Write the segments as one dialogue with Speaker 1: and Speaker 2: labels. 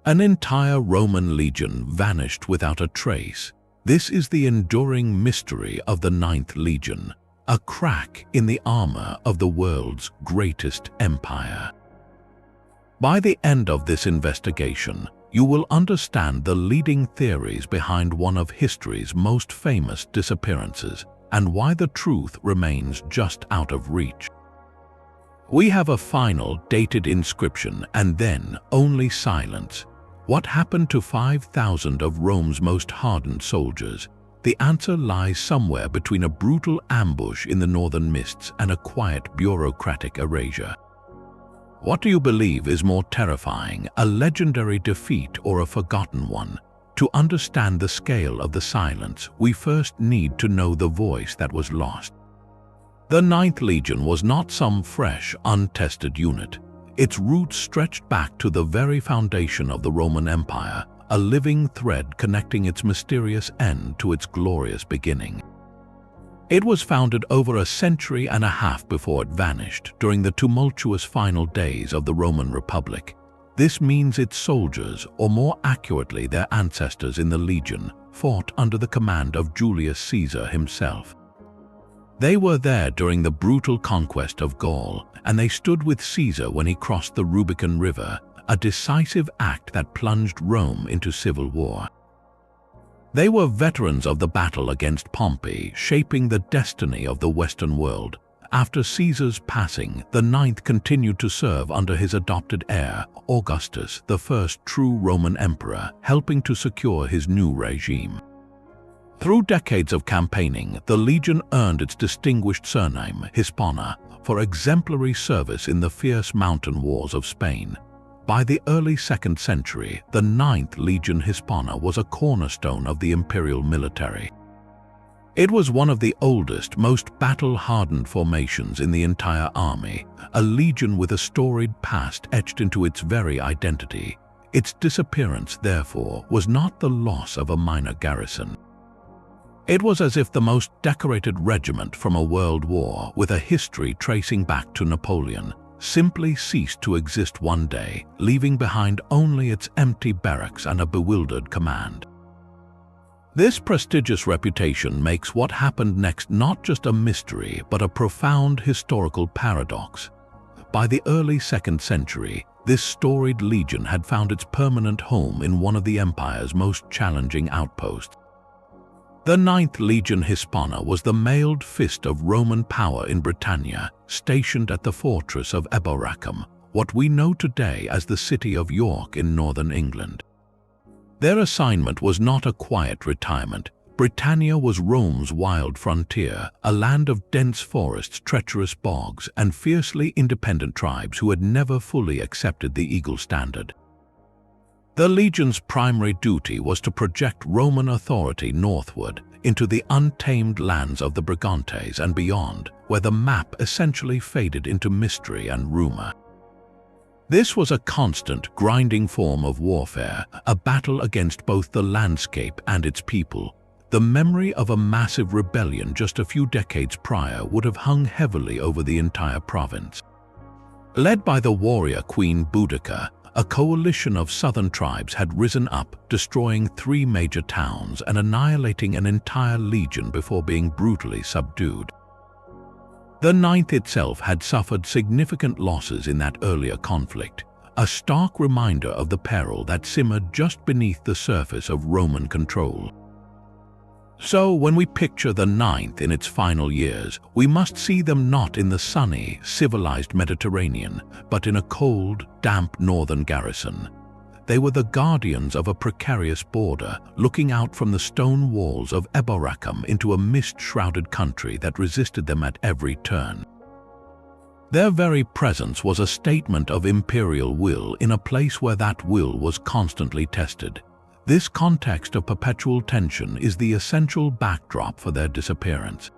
Speaker 1: An entire Roman legion vanished without a trace. This is the enduring mystery of the Ninth Legion, a crack in the armor of the world's greatest empire. By the end of this investigation, you will understand the leading theories behind one of history's most famous disappearances and why the truth remains just out of reach. We have a final dated inscription and then only silence. What happened to 5,000 of Rome's most hardened soldiers? The answer lies somewhere between a brutal ambush in the northern mists and a quiet bureaucratic erasure. What do you believe is more terrifying, a legendary defeat or a forgotten one? To understand the scale of the silence, we first need to know the voice that was lost. The Ninth Legion was not some fresh, untested unit. Its roots stretched back to the very foundation of the Roman Empire, a living thread connecting its mysterious end to its glorious beginning. It was founded over a century and a half before it vanished during the tumultuous final days of the Roman Republic. This means its soldiers, or more accurately their ancestors in the legion, fought under the command of Julius Caesar himself. They were there during the brutal conquest of Gaul, and they stood with Caesar when he crossed the Rubicon River, a decisive act that plunged Rome into civil war. They were veterans of the battle against Pompey, shaping the destiny of the Western world. After Caesar's passing, the Ninth continued to serve under his adopted heir, Augustus, the first true Roman emperor, helping to secure his new regime. Through decades of campaigning, the legion earned its distinguished surname, Hispana, for exemplary service in the fierce mountain wars of Spain. By the early 2nd century, the Ninth Legion Hispana was a cornerstone of the imperial military. It was one of the oldest, most battle-hardened formations in the entire army, a legion with a storied past etched into its very identity. Its disappearance, therefore, was not the loss of a minor garrison. It was as if the most decorated regiment from a world war, with a history tracing back to Napoleon, simply ceased to exist one day, leaving behind only its empty barracks and a bewildered command. This prestigious reputation makes what happened next not just a mystery, but a profound historical paradox. By the early 2nd century, this storied legion had found its permanent home in one of the empire's most challenging outposts. The Ninth Legion Hispana was the mailed fist of Roman power in Britannia, stationed at the fortress of Eboracum, what we know today as the city of York in northern England. Their assignment was not a quiet retirement. Britannia was Rome's wild frontier, a land of dense forests, treacherous bogs, and fiercely independent tribes who had never fully accepted the eagle standard. The legion's primary duty was to project Roman authority northward into the untamed lands of the Brigantes and beyond, where the map essentially faded into mystery and rumor. This was a constant, grinding form of warfare, a battle against both the landscape and its people. The memory of a massive rebellion just a few decades prior would have hung heavily over the entire province. Led by the warrior Queen Boudica, a coalition of southern tribes had risen up, destroying 3 major towns and annihilating an entire legion before being brutally subdued. The Ninth itself had suffered significant losses in that earlier conflict, a stark reminder of the peril that simmered just beneath the surface of Roman control. So, when we picture the Ninth in its final years, we must see them not in the sunny, civilized Mediterranean, but in a cold, damp northern garrison. They were the guardians of a precarious border, looking out from the stone walls of Eboracum into a mist-shrouded country that resisted them at every turn. Their very presence was a statement of imperial will in a place where that will was constantly tested. This context of perpetual tension is the essential backdrop for their disappearance.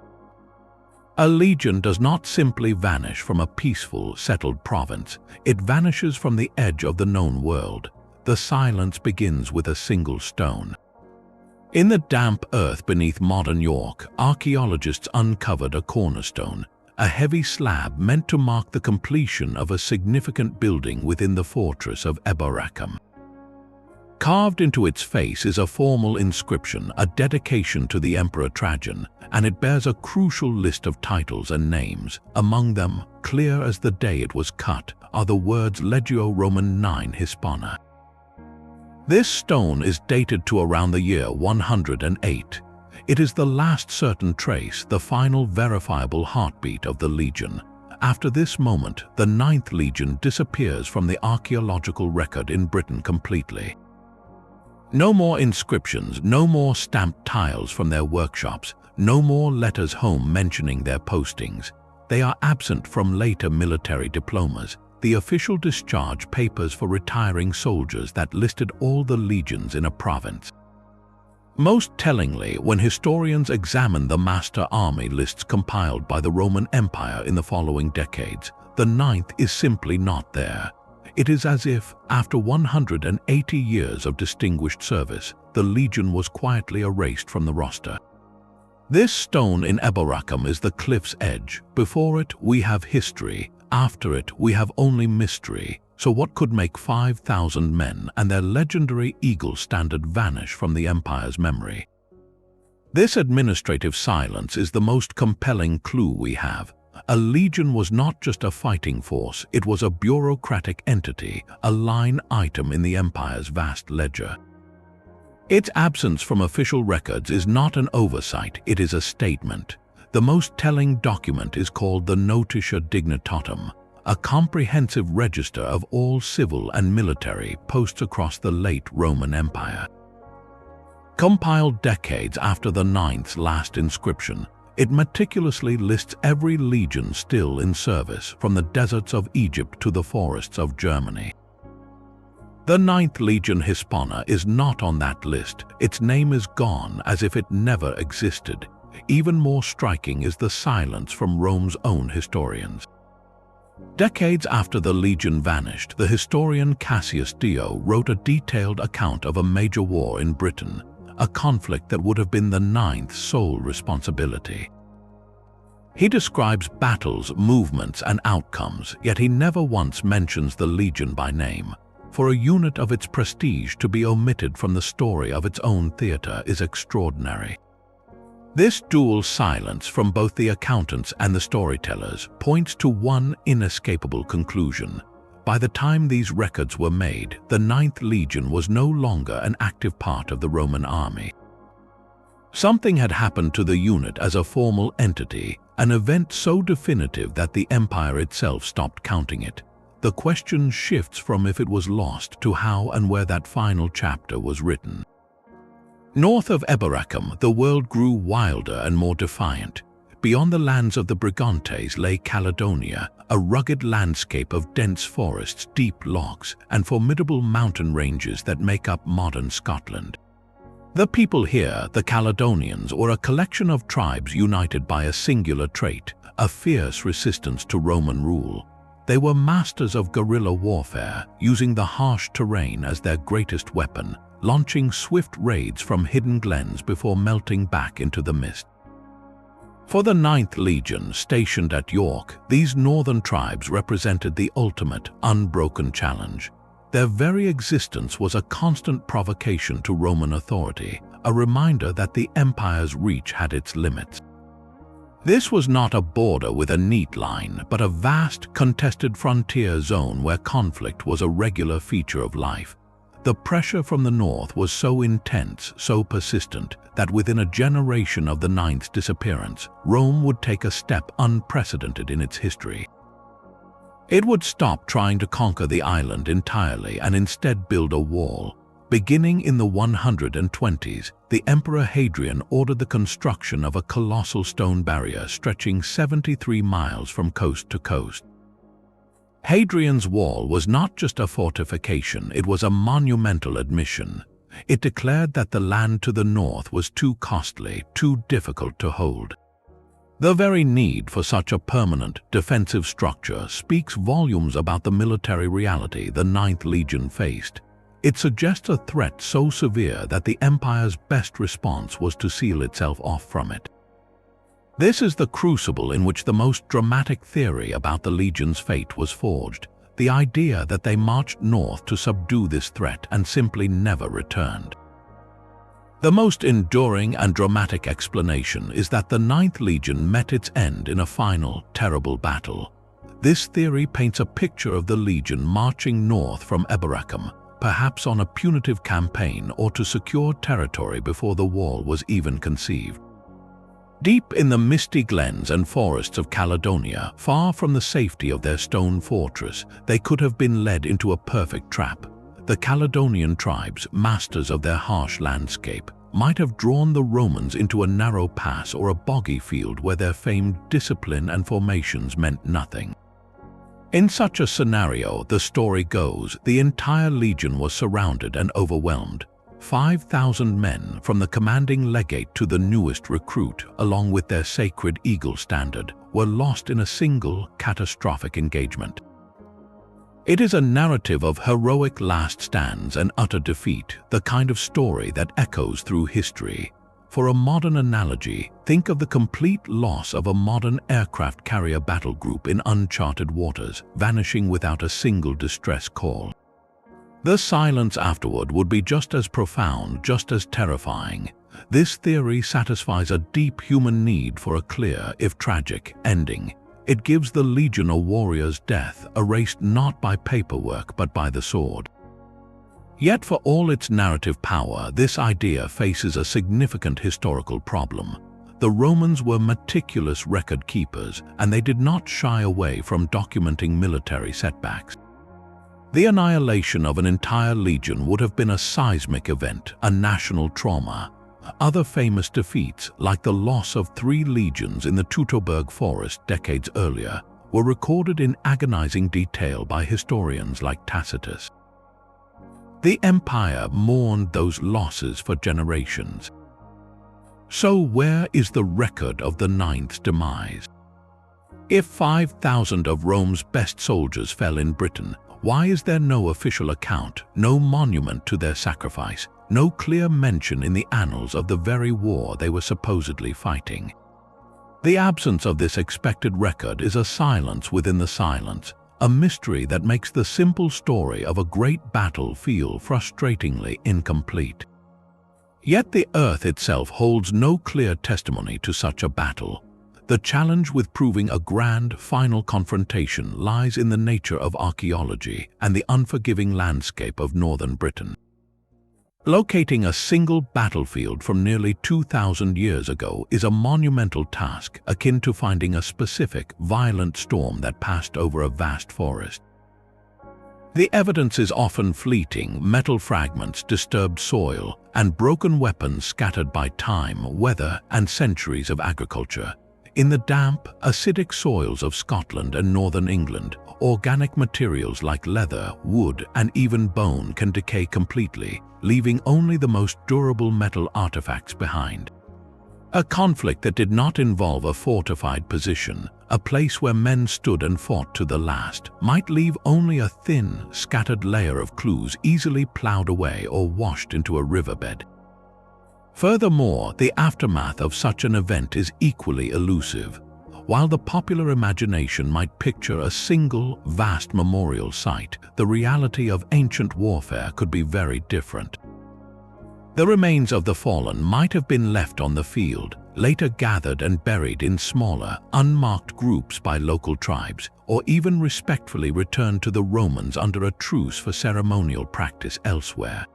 Speaker 1: A legion does not simply vanish from a peaceful, settled province. It vanishes from the edge of the known world. The silence begins with a single stone. In the damp earth beneath modern York, archaeologists uncovered a cornerstone, a heavy slab meant to mark the completion of a significant building within the fortress of Eboracum. Carved into its face is a formal inscription, a dedication to the Emperor Trajan, and it bears a crucial list of titles and names. Among them, clear as the day it was cut, are the words Legio IX Hispana. This stone is dated to around the year 108. It is the last certain trace, the final verifiable heartbeat of the legion. After this moment, the 9th Legion disappears from the archaeological record in Britain completely. No more inscriptions, no more stamped tiles from their workshops, no more letters home mentioning their postings. They are absent from later military diplomas, the official discharge papers for retiring soldiers that listed all the legions in a province. Most tellingly, when historians examine the master army lists compiled by the Roman Empire in the following decades, the 9th is simply not there. It is as if, after 180 years of distinguished service, the legion was quietly erased from the roster. This stone in Eboracum is the cliff's edge. Before it, we have history. After it, we have only mystery. So what could make 5,000 men and their legendary eagle standard vanish from the empire's memory? This administrative silence is the most compelling clue we have. A legion was not just a fighting force, it was a bureaucratic entity, a line item in the empire's vast ledger. Its absence from official records is not an oversight, it is a statement. The most telling document is called the Notitia Dignitatum, a comprehensive register of all civil and military posts across the late Roman Empire. Compiled decades after the 9th's last inscription, it meticulously lists every legion still in service, from the deserts of Egypt to the forests of Germany. The 9th Legion Hispana is not on that list. Its name is gone as if it never existed. Even more striking is the silence from Rome's own historians. Decades after the legion vanished, the historian Cassius Dio wrote a detailed account of a major war in Britain, a conflict that would have been the 9th's sole responsibility. He describes battles, movements, and outcomes, yet he never once mentions the legion by name. For a unit of its prestige to be omitted from the story of its own theater is extraordinary. This dual silence from both the accountants and the storytellers points to one inescapable conclusion. By the time these records were made, the 9th Legion was no longer an active part of the Roman army. Something had happened to the unit as a formal entity, an event so definitive that the empire itself stopped counting it. The question shifts from if it was lost to how and where that final chapter was written. North of Eboracum, the world grew wilder and more defiant. Beyond the lands of the Brigantes lay Caledonia, a rugged landscape of dense forests, deep lochs, and formidable mountain ranges that make up modern Scotland. The people here, the Caledonians, were a collection of tribes united by a singular trait, a fierce resistance to Roman rule. They were masters of guerrilla warfare, using the harsh terrain as their greatest weapon, launching swift raids from hidden glens before melting back into the mist. For the 9th Legion, stationed at York, these northern tribes represented the ultimate, unbroken challenge. Their very existence was a constant provocation to Roman authority, a reminder that the empire's reach had its limits. This was not a border with a neat line, but a vast, contested frontier zone where conflict was a regular feature of life. The pressure from the north was so intense, so persistent, that within a generation of the 9th's disappearance, Rome would take a step unprecedented in its history. It would stop trying to conquer the island entirely and instead build a wall. Beginning in the 120s, the Emperor Hadrian ordered the construction of a colossal stone barrier stretching 73 miles from coast to coast. Hadrian's wall was not just a fortification, it was a monumental admission. It declared that the land to the north was too costly, too difficult to hold. The very need for such a permanent, defensive structure speaks volumes about the military reality the 9th Legion faced. It suggests a threat so severe that the empire's best response was to seal itself off from it. This is the crucible in which the most dramatic theory about the legion's fate was forged. the idea that they marched north to subdue this threat and simply never returned. The most enduring and dramatic explanation is that the Ninth Legion met its end in a final, terrible battle. This theory paints a picture of the legion marching north from Eboracum, perhaps on a punitive campaign or to secure territory before the wall was even conceived. Deep in the misty glens and forests of Caledonia, far from the safety of their stone fortress, they could have been led into a perfect trap. The Caledonian tribes, masters of their harsh landscape, might have drawn the Romans into a narrow pass or a boggy field where their famed discipline and formations meant nothing. In such a scenario, the story goes, the entire legion was surrounded and overwhelmed. 5,000 men, from the commanding legate to the newest recruit, along with their sacred eagle standard, were lost in a single, catastrophic engagement. It is a narrative of heroic last stands and utter defeat, the kind of story that echoes through history. For a modern analogy, think of the complete loss of a modern aircraft carrier battle group in uncharted waters, vanishing without a single distress call. The silence afterward would be just as profound, just as terrifying. This theory satisfies a deep human need for a clear, if tragic, ending. It gives the legion a warrior's death, erased not by paperwork but by the sword. Yet for all its narrative power, this idea faces a significant historical problem. The Romans were meticulous record keepers, and they did not shy away from documenting military setbacks. The annihilation of an entire legion would have been a seismic event, a national trauma. Other famous defeats, like the loss of 3 legions in the Teutoburg forest decades earlier, were recorded in agonizing detail by historians like Tacitus. The empire mourned those losses for generations. So where is the record of the Ninth's demise? If 5,000 of Rome's best soldiers fell in Britain, why is there no official account, no monument to their sacrifice, no clear mention in the annals of the very war they were supposedly fighting? The absence of this expected record is a silence within the silence, a mystery that makes the simple story of a great battle feel frustratingly incomplete. Yet the earth itself holds no clear testimony to such a battle. The challenge with proving a grand, final confrontation lies in the nature of archaeology and the unforgiving landscape of northern Britain. Locating a single battlefield from nearly 2,000 years ago is a monumental task akin to finding a specific, violent storm that passed over a vast forest. The evidence is often fleeting: metal fragments, disturbed soil, and broken weapons scattered by time, weather, and centuries of agriculture. In the damp, acidic soils of Scotland and northern England, organic materials like leather, wood, and even bone can decay completely, leaving only the most durable metal artifacts behind. A conflict that did not involve a fortified position, a place where men stood and fought to the last, might leave only a thin, scattered layer of clues easily plowed away or washed into a riverbed. Furthermore, the aftermath of such an event is equally elusive. While the popular imagination might picture a single, vast memorial site, the reality of ancient warfare could be very different. The remains of the fallen might have been left on the field, later gathered and buried in smaller, unmarked groups by local tribes, or even respectfully returned to the Romans under a truce for ceremonial practice elsewhere.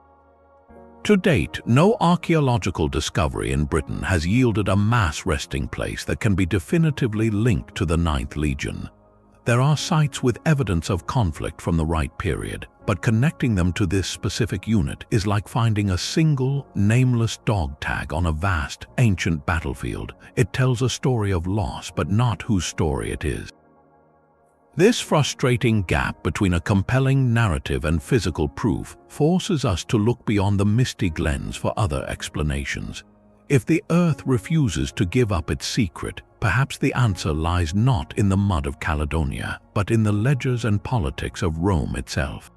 Speaker 1: To date, no archaeological discovery in Britain has yielded a mass resting place that can be definitively linked to the Ninth Legion. There are sites with evidence of conflict from the right period, but connecting them to this specific unit is like finding a single, nameless dog tag on a vast, ancient battlefield. It tells a story of loss, but not whose story it is. This frustrating gap between a compelling narrative and physical proof forces us to look beyond the misty glens for other explanations. If the earth refuses to give up its secret, perhaps the answer lies not in the mud of Caledonia, but in the ledgers and politics of Rome itself.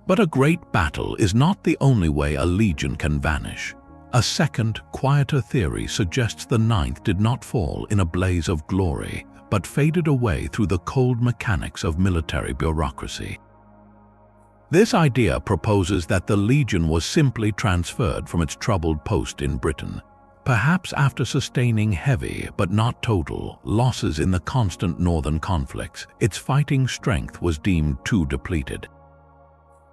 Speaker 1: But a great battle is not the only way a legion can vanish. A second, quieter theory suggests the Ninth did not fall in a blaze of glory, but faded away through the cold mechanics of military bureaucracy. This idea proposes that the legion was simply transferred from its troubled post in Britain, perhaps after sustaining heavy, but not total, losses in the constant northern conflicts. Its fighting strength was deemed too depleted.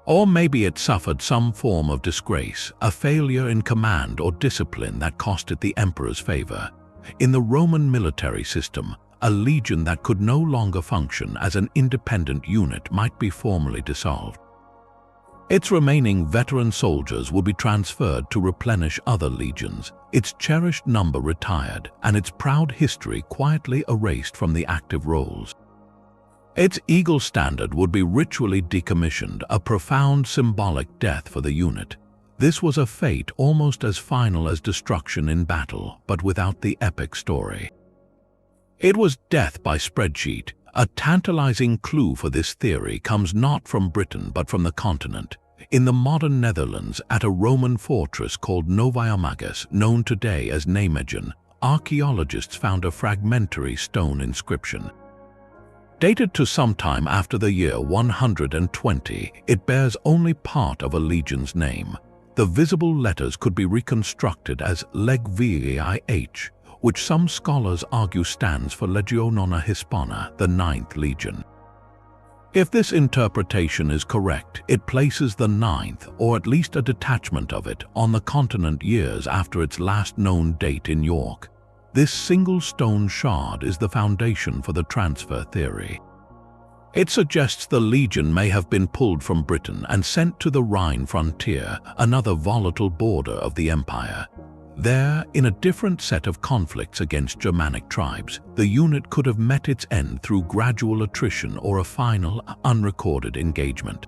Speaker 1: Or maybe it suffered some form of disgrace, a failure in command or discipline that cost it the emperor's favor. In the Roman military system, a legion that could no longer function as an independent unit might be formally dissolved. Its remaining veteran soldiers would be transferred to replenish other legions, its cherished number retired, and its proud history quietly erased from the active rolls. Its eagle standard would be ritually decommissioned, a profound symbolic death for the unit. This was a fate almost as final as destruction in battle, but without the epic story. It was death by spreadsheet. A tantalizing clue for this theory comes not from Britain but from the continent. In the modern Netherlands, at a Roman fortress called Noviamagus, known today as Nijmegen, archaeologists found a fragmentary stone inscription. Dated to sometime after the year 120, it bears only part of a legion's name. The visible letters could be reconstructed as Legio IX, which some scholars argue stands for Legio IX Hispana, the 9th Legion. If this interpretation is correct, it places the 9th, or at least a detachment of it, on the continent years after its last known date in York. This single stone shard is the foundation for the transfer theory. It suggests the legion may have been pulled from Britain and sent to the Rhine frontier, another volatile border of the empire. There, in a different set of conflicts against Germanic tribes, the unit could have met its end through gradual attrition or a final, unrecorded engagement.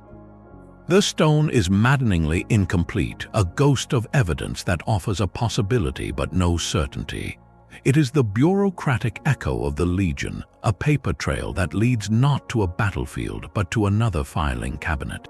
Speaker 1: The stone is maddeningly incomplete, a ghost of evidence that offers a possibility but no certainty. It is the bureaucratic echo of the legion, a paper trail that leads not to a battlefield but to another filing cabinet.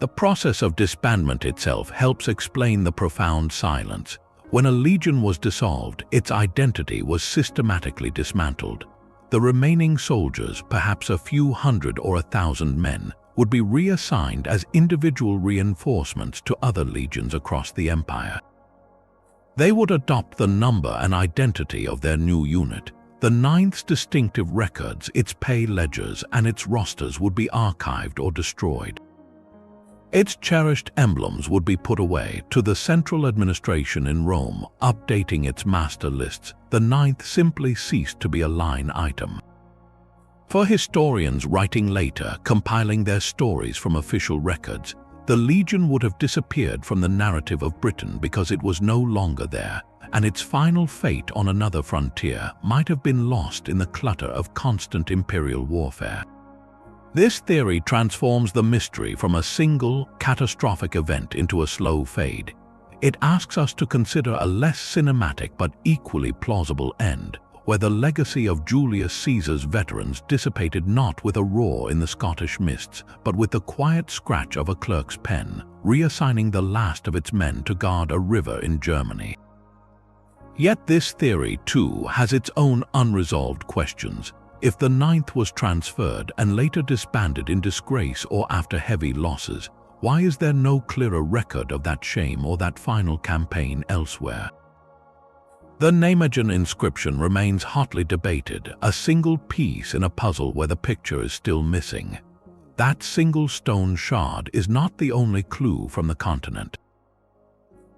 Speaker 1: The process of disbandment itself helps explain the profound silence. When a legion was dissolved, its identity was systematically dismantled. The remaining soldiers, perhaps a few hundred or 1,000 men, would be reassigned as individual reinforcements to other legions across the empire. They would adopt the number and identity of their new unit. The 9th's distinctive records, its pay ledgers, and its rosters would be archived or destroyed. Its cherished emblems would be put away to the central administration in Rome, updating its master lists. The 9th simply ceased to be a line item. For historians writing later, compiling their stories from official records, the legion would have disappeared from the narrative of Britain because it was no longer there, and its final fate on another frontier might have been lost in the clutter of constant imperial warfare. This theory transforms the mystery from a single, catastrophic event into a slow fade. It asks us to consider a less cinematic but equally plausible end, where the legacy of Julius Caesar's veterans dissipated not with a roar in the Scottish mists, but with the quiet scratch of a clerk's pen, reassigning the last of its men to guard a river in Germany. Yet this theory, too, has its own unresolved questions. If the 9th was transferred and later disbanded in disgrace or after heavy losses, why is there no clearer record of that shame or that final campaign elsewhere? The Nijmegen inscription remains hotly debated, a single piece in a puzzle where the picture is still missing. That single stone shard is not the only clue from the continent.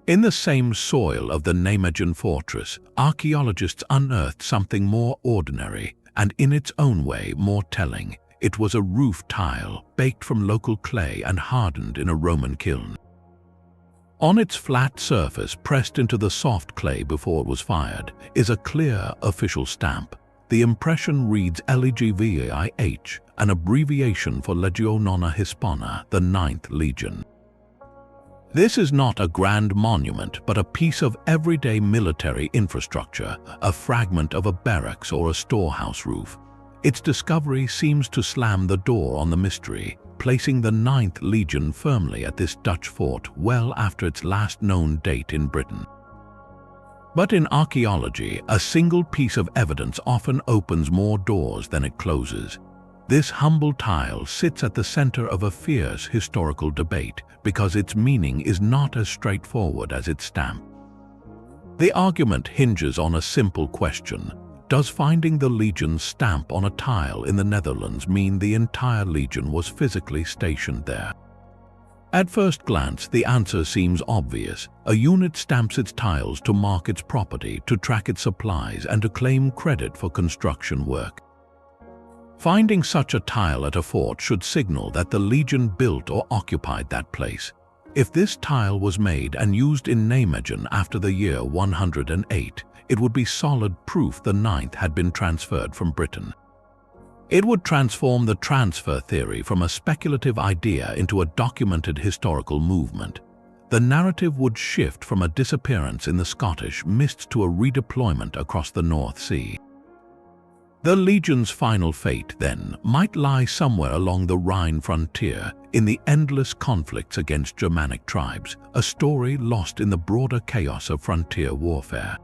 Speaker 1: In the same soil of the Nijmegen fortress, archaeologists unearthed something more ordinary, and in its own way more telling. It was a roof tile, baked from local clay and hardened in a Roman kiln. On its flat surface, pressed into the soft clay before it was fired, is a clear official stamp. The impression reads LEGVIH, an abbreviation for Legio IX Hispana, the 9th Legion. This is not a grand monument, but a piece of everyday military infrastructure, a fragment of a barracks or a storehouse roof. Its discovery seems to slam the door on the mystery, placing the 9th Legion firmly at this Dutch fort well after its last known date in Britain. But in archaeology, a single piece of evidence often opens more doors than it closes. This humble tile sits at the center of a fierce historical debate because its meaning is not as straightforward as its stamp. The argument hinges on a simple question: does finding the legion's stamp on a tile in the Netherlands mean the entire legion was physically stationed there? At first glance, the answer seems obvious. A unit stamps its tiles to mark its property, to track its supplies, and to claim credit for construction work. Finding such a tile at a fort should signal that the legion built or occupied that place. If this tile was made and used in Nijmegen after the year 108, it would be solid proof the Ninth had been transferred from Britain. It would transform the transfer theory from a speculative idea into a documented historical movement. The narrative would shift from a disappearance in the Scottish Mists to a redeployment across the North Sea. The legion's final fate, then, might lie somewhere along the Rhine frontier, in the endless conflicts against Germanic tribes, a story lost in the broader chaos of frontier warfare.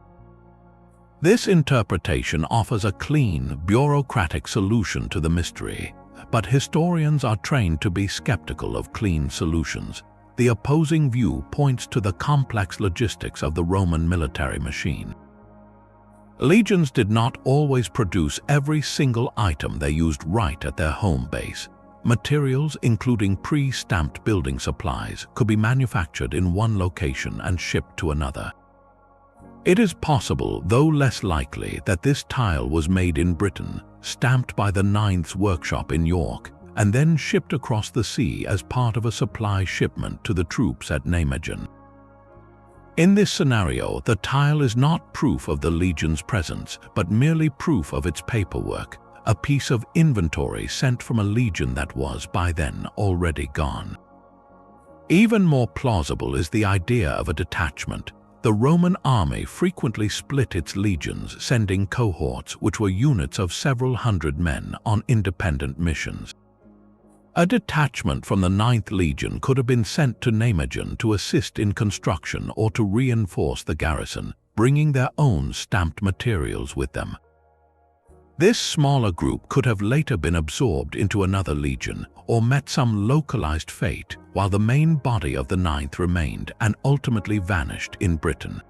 Speaker 1: This interpretation offers a clean, bureaucratic solution to the mystery, but historians are trained to be skeptical of clean solutions. The opposing view points to the complex logistics of the Roman military machine. Legions did not always produce every single item they used right at their home base. Materials, including pre-stamped building supplies, could be manufactured in one location and shipped to another. It is possible, though less likely, that this tile was made in Britain, stamped by the Ninth's workshop in York, and then shipped across the sea as part of a supply shipment to the troops at Nijmegen. In this scenario, the tile is not proof of the legion's presence, but merely proof of its paperwork, a piece of inventory sent from a legion that was, by then, already gone. Even more plausible is the idea of a detachment. The Roman army frequently split its legions, sending cohorts, which were units of several hundred men, on independent missions. A detachment from the 9th Legion could have been sent to Nijmegen to assist in construction or to reinforce the garrison, bringing their own stamped materials with them. This smaller group could have later been absorbed into another legion or met some localized fate, while the main body of the 9th remained and ultimately vanished in Britain.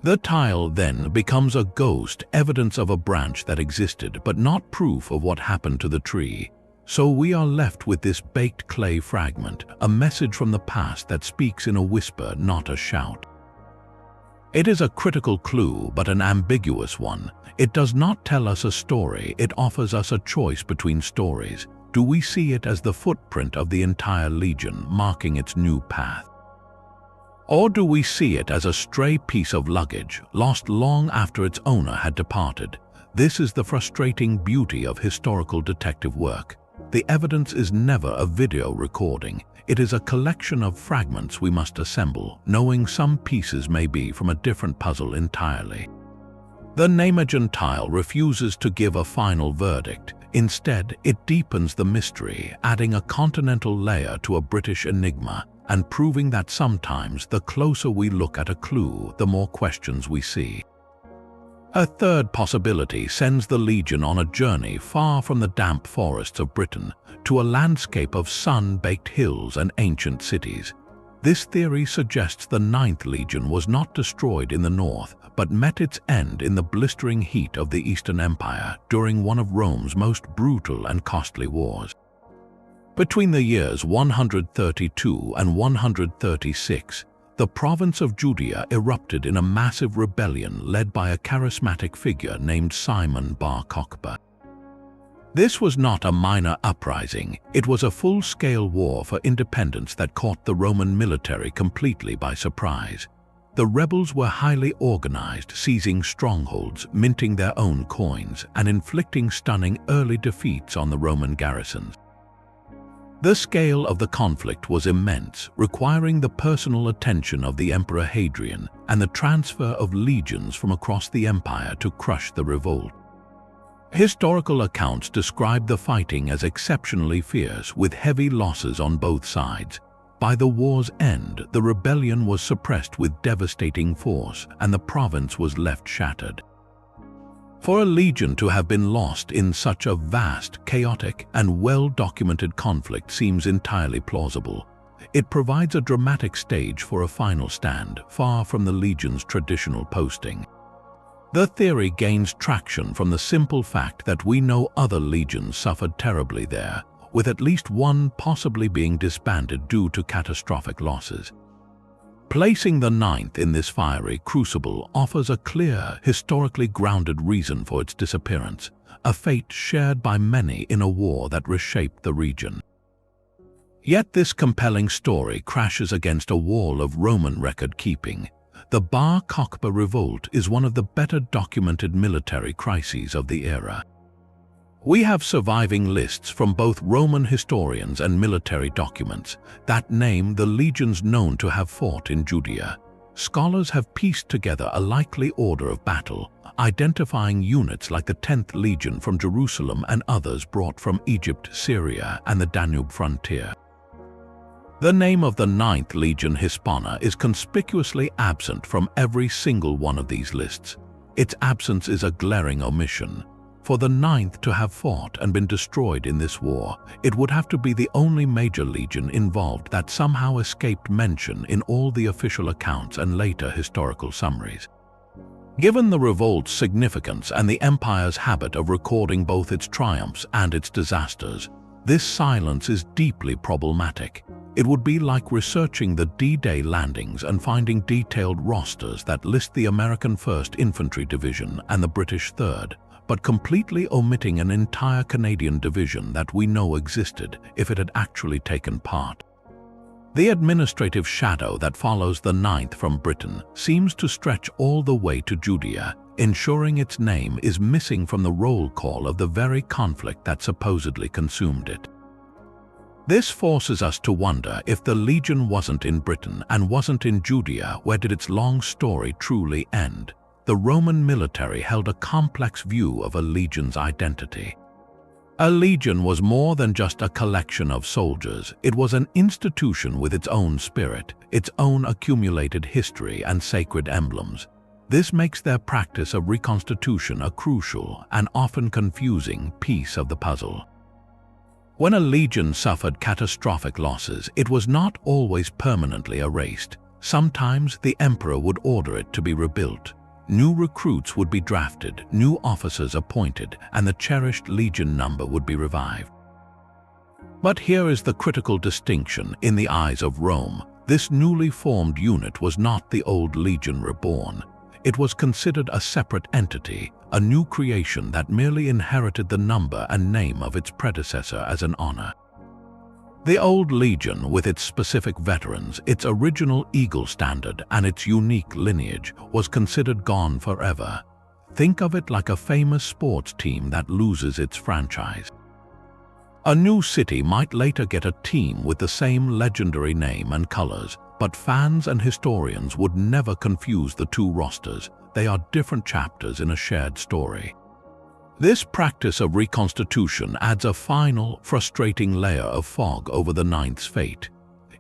Speaker 1: The tile then becomes a ghost, evidence of a branch that existed but not proof of what happened to the tree. So we are left with this baked clay fragment, a message from the past that speaks in a whisper, not a shout. It is a critical clue, but an ambiguous one. It does not tell us a story, it offers us a choice between stories. Do we see it as the footprint of the entire legion marking its new path? Or do we see it as a stray piece of luggage, lost long after its owner had departed? This is the frustrating beauty of historical detective work. The evidence is never a video recording. It is a collection of fragments we must assemble, knowing some pieces may be from a different puzzle entirely. The Nijmegen tile refuses to give a final verdict. Instead, it deepens the mystery, adding a continental layer to a British enigma, and proving that sometimes the closer we look at a clue, the more questions we see. A third possibility sends the Legion on a journey far from the damp forests of Britain, to a landscape of sun-baked hills and ancient cities. This theory suggests the 9th Legion was not destroyed in the north, but met its end in the blistering heat of the Eastern Empire during one of Rome's most brutal and costly wars. Between the years 132 and 136, the province of Judea erupted in a massive rebellion led by a charismatic figure named Simon Bar Kokhba. This was not a minor uprising, it was a full-scale war for independence that caught the Roman military completely by surprise. The rebels were highly organized, seizing strongholds, minting their own coins, and inflicting stunning early defeats on the Roman garrisons. The scale of the conflict was immense, requiring the personal attention of the Emperor Hadrian and the transfer of legions from across the empire to crush the revolt. Historical accounts describe the fighting as exceptionally fierce, with heavy losses on both sides. By the war's end, the rebellion was suppressed with devastating force, and the province was left shattered. For a legion to have been lost in such a vast, chaotic, and well-documented conflict seems entirely plausible. It provides a dramatic stage for a final stand, far from the legion's traditional posting. The theory gains traction from the simple fact that we know other legions suffered terribly there, with at least one possibly being disbanded due to catastrophic losses. Placing the Ninth in this fiery crucible offers a clear, historically grounded reason for its disappearance, a fate shared by many in a war that reshaped the region. Yet this compelling story crashes against a wall of Roman record-keeping. The Bar Kokhba revolt is one of the better documented military crises of the era. We have surviving lists from both Roman historians and military documents that name the legions known to have fought in Judea. Scholars have pieced together a likely order of battle, identifying units like the 10th Legion from Jerusalem and others brought from Egypt, Syria, and the Danube frontier. The name of the 9th Legion Hispana is conspicuously absent from every single one of these lists. Its absence is a glaring omission. For the 9th to have fought and been destroyed in this war, it would have to be the only major legion involved that somehow escaped mention in all the official accounts and later historical summaries. Given the revolt's significance and the empire's habit of recording both its triumphs and its disasters, this silence is deeply problematic. It would be like researching the D-Day landings and finding detailed rosters that list the American 1st Infantry Division and the British 3rd, but completely omitting an entire Canadian division that we know existed if it had actually taken part. The administrative shadow that follows the 9th from Britain seems to stretch all the way to Judea, ensuring its name is missing from the roll call of the very conflict that supposedly consumed it. This forces us to wonder if the legion wasn't in Britain and wasn't in Judea, where did its long story truly end? The Roman military held a complex view of a legion's identity. A legion was more than just a collection of soldiers. It was an institution with its own spirit, its own accumulated history and sacred emblems. This makes their practice of reconstitution a crucial and often confusing piece of the puzzle. When a legion suffered catastrophic losses, it was not always permanently erased. Sometimes the emperor would order it to be rebuilt. New recruits would be drafted, new officers appointed, and the cherished legion number would be revived. But here is the critical distinction in the eyes of Rome. This newly formed unit was not the old legion reborn. It was considered a separate entity, a new creation that merely inherited the number and name of its predecessor as an honor. The old legion, with its specific veterans, its original eagle standard, and its unique lineage, was considered gone forever. Think of it like a famous sports team that loses its franchise. A new city might later get a team with the same legendary name and colors, but fans and historians would never confuse the two rosters. They are different chapters in a shared story. This practice of reconstitution adds a final, frustrating layer of fog over the 9th's fate.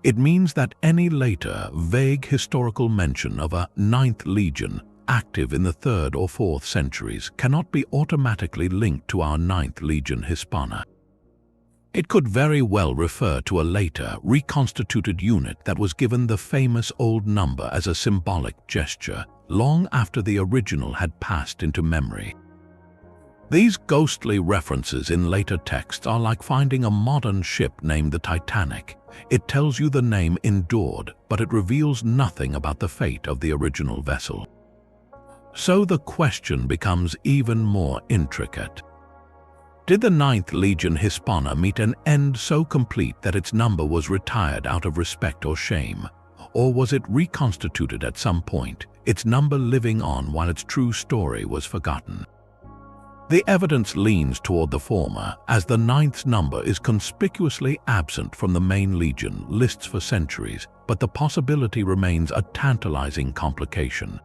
Speaker 1: It means that any later, vague historical mention of a 9th Legion active in the 3rd or 4th centuries cannot be automatically linked to our 9th Legion Hispana. It could very well refer to a later, reconstituted unit that was given the famous old number as a symbolic gesture, long after the original had passed into memory. These ghostly references in later texts are like finding a modern ship named the Titanic. It tells you the name endured, but it reveals nothing about the fate of the original vessel. So the question becomes even more intricate. Did the 9th Legion Hispana meet an end so complete that its number was retired out of respect or shame? Or was it reconstituted at some point, its number living on while its true story was forgotten? The evidence leans toward the former, as the 9th's number is conspicuously absent from the main legion lists for centuries, but the possibility remains a tantalizing complication.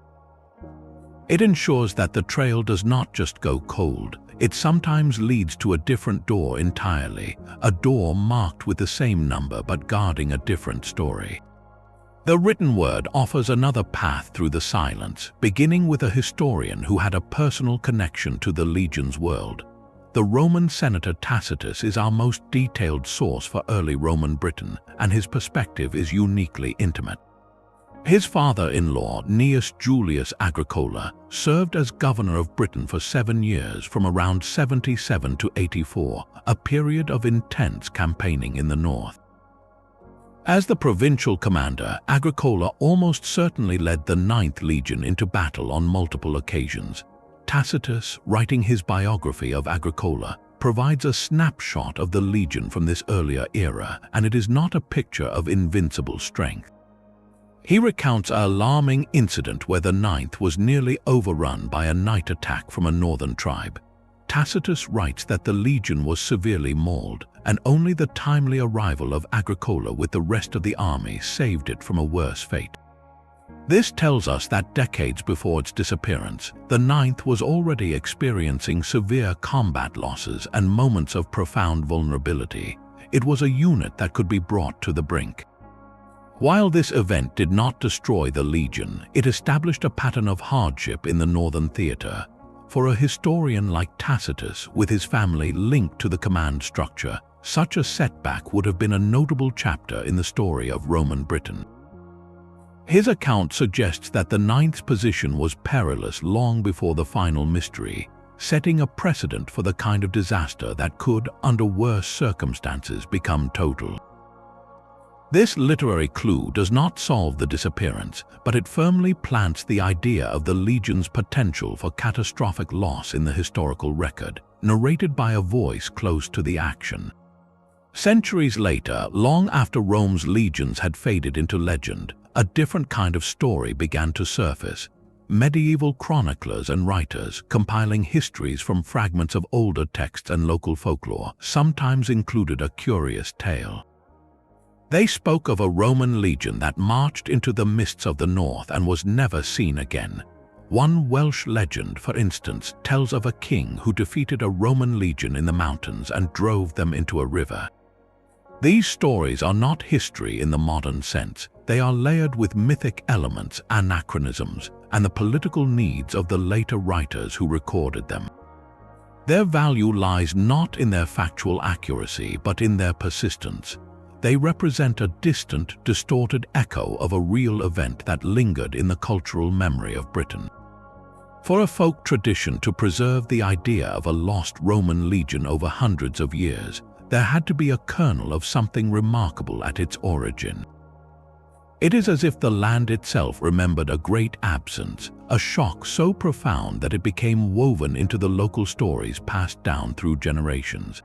Speaker 1: It ensures that the trail does not just go cold, it sometimes leads to a different door entirely, a door marked with the same number but guarding a different story. The written word offers another path through the silence, beginning with a historian who had a personal connection to the legion's world. The Roman senator Tacitus is our most detailed source for early Roman Britain, and his perspective is uniquely intimate. His father-in-law, Gnaeus Julius Agricola, served as governor of Britain for 7 years from around 77 to 84, a period of intense campaigning in the north. As the provincial commander, Agricola almost certainly led the 9th Legion into battle on multiple occasions. Tacitus, writing his biography of Agricola, provides a snapshot of the legion from this earlier era, and it is not a picture of invincible strength. He recounts an alarming incident where the 9th was nearly overrun by a night attack from a northern tribe. Tacitus writes that the legion was severely mauled, and only the timely arrival of Agricola with the rest of the army saved it from a worse fate. This tells us that decades before its disappearance, the 9th was already experiencing severe combat losses and moments of profound vulnerability. It was a unit that could be brought to the brink. While this event did not destroy the legion, it established a pattern of hardship in the northern theater. For a historian like Tacitus, with his family linked to the command structure, such a setback would have been a notable chapter in the story of Roman Britain. His account suggests that the 9th's position was perilous long before the final mystery, setting a precedent for the kind of disaster that could, under worse circumstances, become total. This literary clue does not solve the disappearance, but it firmly plants the idea of the legion's potential for catastrophic loss in the historical record, narrated by a voice close to the action. Centuries later, long after Rome's legions had faded into legend, a different kind of story began to surface. Medieval chroniclers and writers, compiling histories from fragments of older texts and local folklore, sometimes included a curious tale. They spoke of a Roman legion that marched into the mists of the north and was never seen again. One Welsh legend, for instance, tells of a king who defeated a Roman legion in the mountains and drove them into a river. These stories are not history in the modern sense. They are layered with mythic elements, anachronisms, and the political needs of the later writers who recorded them. Their value lies not in their factual accuracy, but in their persistence. They represent a distant, distorted echo of a real event that lingered in the cultural memory of Britain. For a folk tradition to preserve the idea of a lost Roman legion over hundreds of years, there had to be a kernel of something remarkable at its origin. It is as if the land itself remembered a great absence, a shock so profound that it became woven into the local stories passed down through generations.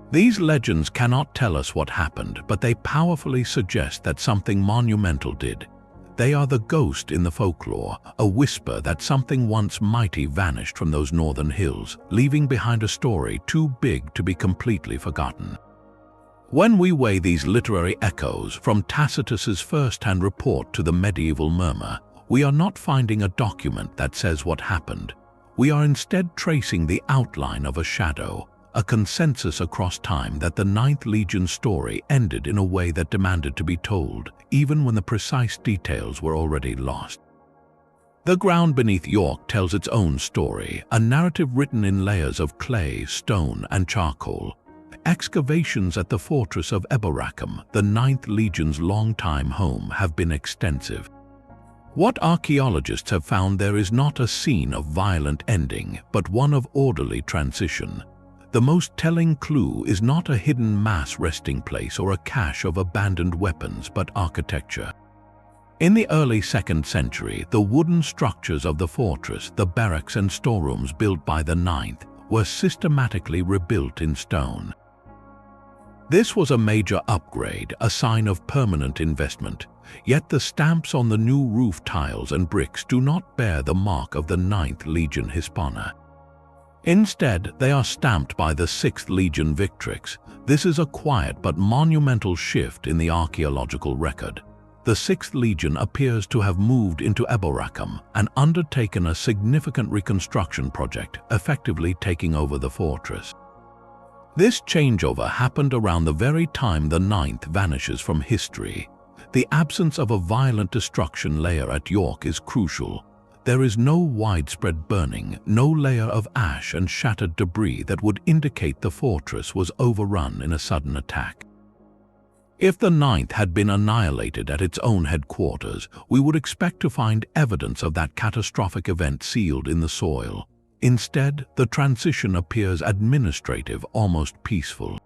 Speaker 1: These legends cannot tell us what happened, but they powerfully suggest that something monumental did. They are the ghost in the folklore, a whisper that something once mighty vanished from those northern hills, leaving behind a story too big to be completely forgotten. When we weigh these literary echoes, from Tacitus's first-hand report to the medieval murmur, we are not finding a document that says what happened. We are instead tracing the outline of a shadow, a consensus across time that the 9th Legion story ended in a way that demanded to be told, even when the precise details were already lost. The ground beneath York tells its own story, a narrative written in layers of clay, stone, and charcoal. Excavations at the fortress of Eboracum, the 9th Legion's longtime home, have been extensive. What archaeologists have found there is not a scene of violent ending, but one of orderly transition. The most telling clue is not a hidden mass resting place or a cache of abandoned weapons, but architecture. In the early 2nd century, the wooden structures of the fortress, the barracks and storerooms built by the 9th, were systematically rebuilt in stone. This was a major upgrade, a sign of permanent investment, yet the stamps on the new roof tiles and bricks do not bear the mark of the 9th Legion Hispana. Instead, they are stamped by the 6th Legion Victrix. This is a quiet but monumental shift in the archaeological record. the 6th Legion appears to have moved into Eboracum and undertaken a significant reconstruction project, effectively taking over the fortress. This changeover happened around the very time the 9th vanishes from history. The absence of a violent destruction layer at York is crucial. There is no widespread burning, no layer of ash and shattered debris that would indicate the fortress was overrun in a sudden attack. If the 9th had been annihilated at its own headquarters, we would expect to find evidence of that catastrophic event sealed in the soil. Instead, the transition appears administrative, almost peaceful.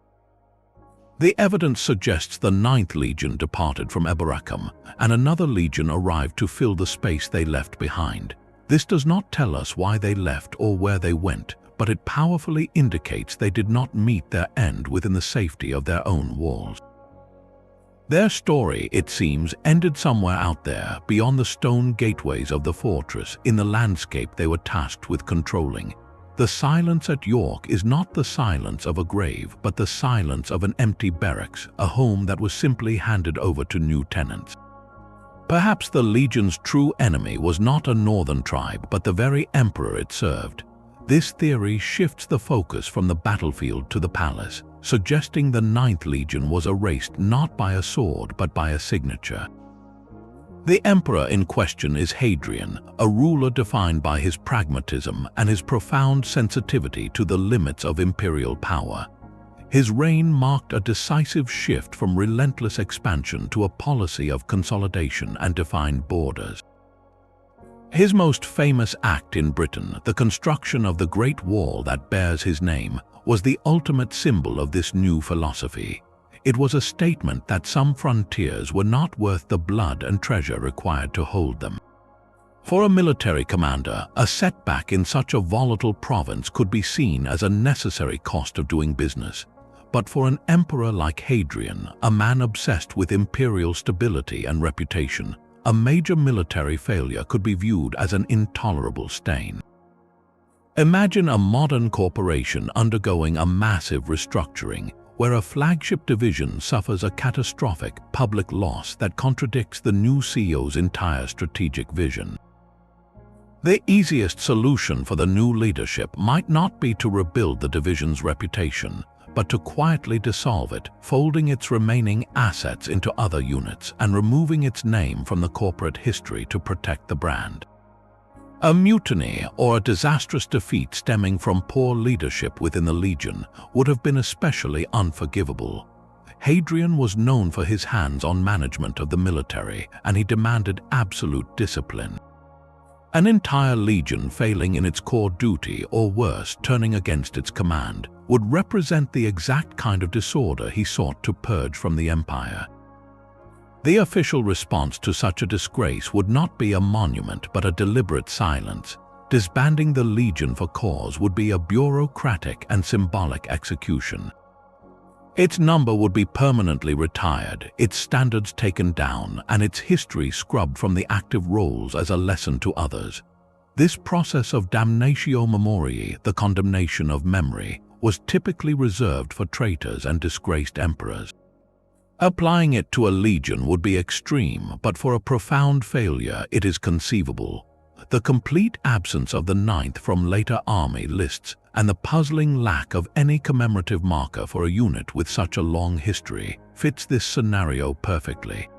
Speaker 1: The evidence suggests the 9th Legion departed from Eboracum, and another legion arrived to fill the space they left behind. This does not tell us why they left or where they went, but it powerfully indicates they did not meet their end within the safety of their own walls. Their story, it seems, ended somewhere out there, beyond the stone gateways of the fortress, in the landscape they were tasked with controlling. The silence at York is not the silence of a grave, but the silence of an empty barracks, a home that was simply handed over to new tenants. Perhaps the Legion's true enemy was not a northern tribe, but the very emperor it served. This theory shifts the focus from the battlefield to the palace, suggesting the 9th Legion was erased not by a sword but by a signature. The emperor in question is Hadrian, a ruler defined by his pragmatism and his profound sensitivity to the limits of imperial power. His reign marked a decisive shift from relentless expansion to a policy of consolidation and defined borders. His most famous act in Britain, the construction of the Great Wall that bears his name, was the ultimate symbol of this new philosophy. It was a statement that some frontiers were not worth the blood and treasure required to hold them. For a military commander, a setback in such a volatile province could be seen as a necessary cost of doing business. But for an emperor like Hadrian, a man obsessed with imperial stability and reputation, a major military failure could be viewed as an intolerable stain. Imagine a modern corporation undergoing a massive restructuring, where a flagship division suffers a catastrophic public loss that contradicts the new CEO's entire strategic vision. The easiest solution for the new leadership might not be to rebuild the division's reputation, but to quietly dissolve it, folding its remaining assets into other units and removing its name from the corporate history to protect the brand. A mutiny or a disastrous defeat stemming from poor leadership within the Legion would have been especially unforgivable. Hadrian was known for his hands-on management of the military, and he demanded absolute discipline. An entire legion failing in its core duty, or worse, turning against its command, would represent the exact kind of disorder he sought to purge from the empire. The official response to such a disgrace would not be a monument but a deliberate silence. Disbanding the legion for cause would be a bureaucratic and symbolic execution. Its number would be permanently retired, its standards taken down, and its history scrubbed from the active rolls as a lesson to others. This process of damnatio memoriae, the condemnation of memory, was typically reserved for traitors and disgraced emperors. Applying it to a legion would be extreme, but for a profound failure it is conceivable. The complete absence of the 9th from later army lists and the puzzling lack of any commemorative marker for a unit with such a long history fits this scenario perfectly.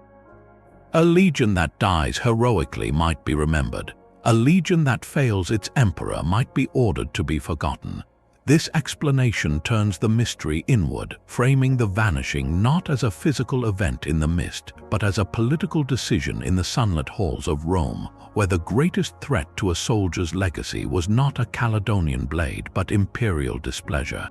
Speaker 1: A legion that dies heroically might be remembered. A legion that fails its emperor might be ordered to be forgotten. This explanation turns the mystery inward, framing the vanishing not as a physical event in the mist, but as a political decision in the sunlit halls of Rome, where the greatest threat to a soldier's legacy was not a Caledonian blade but imperial displeasure.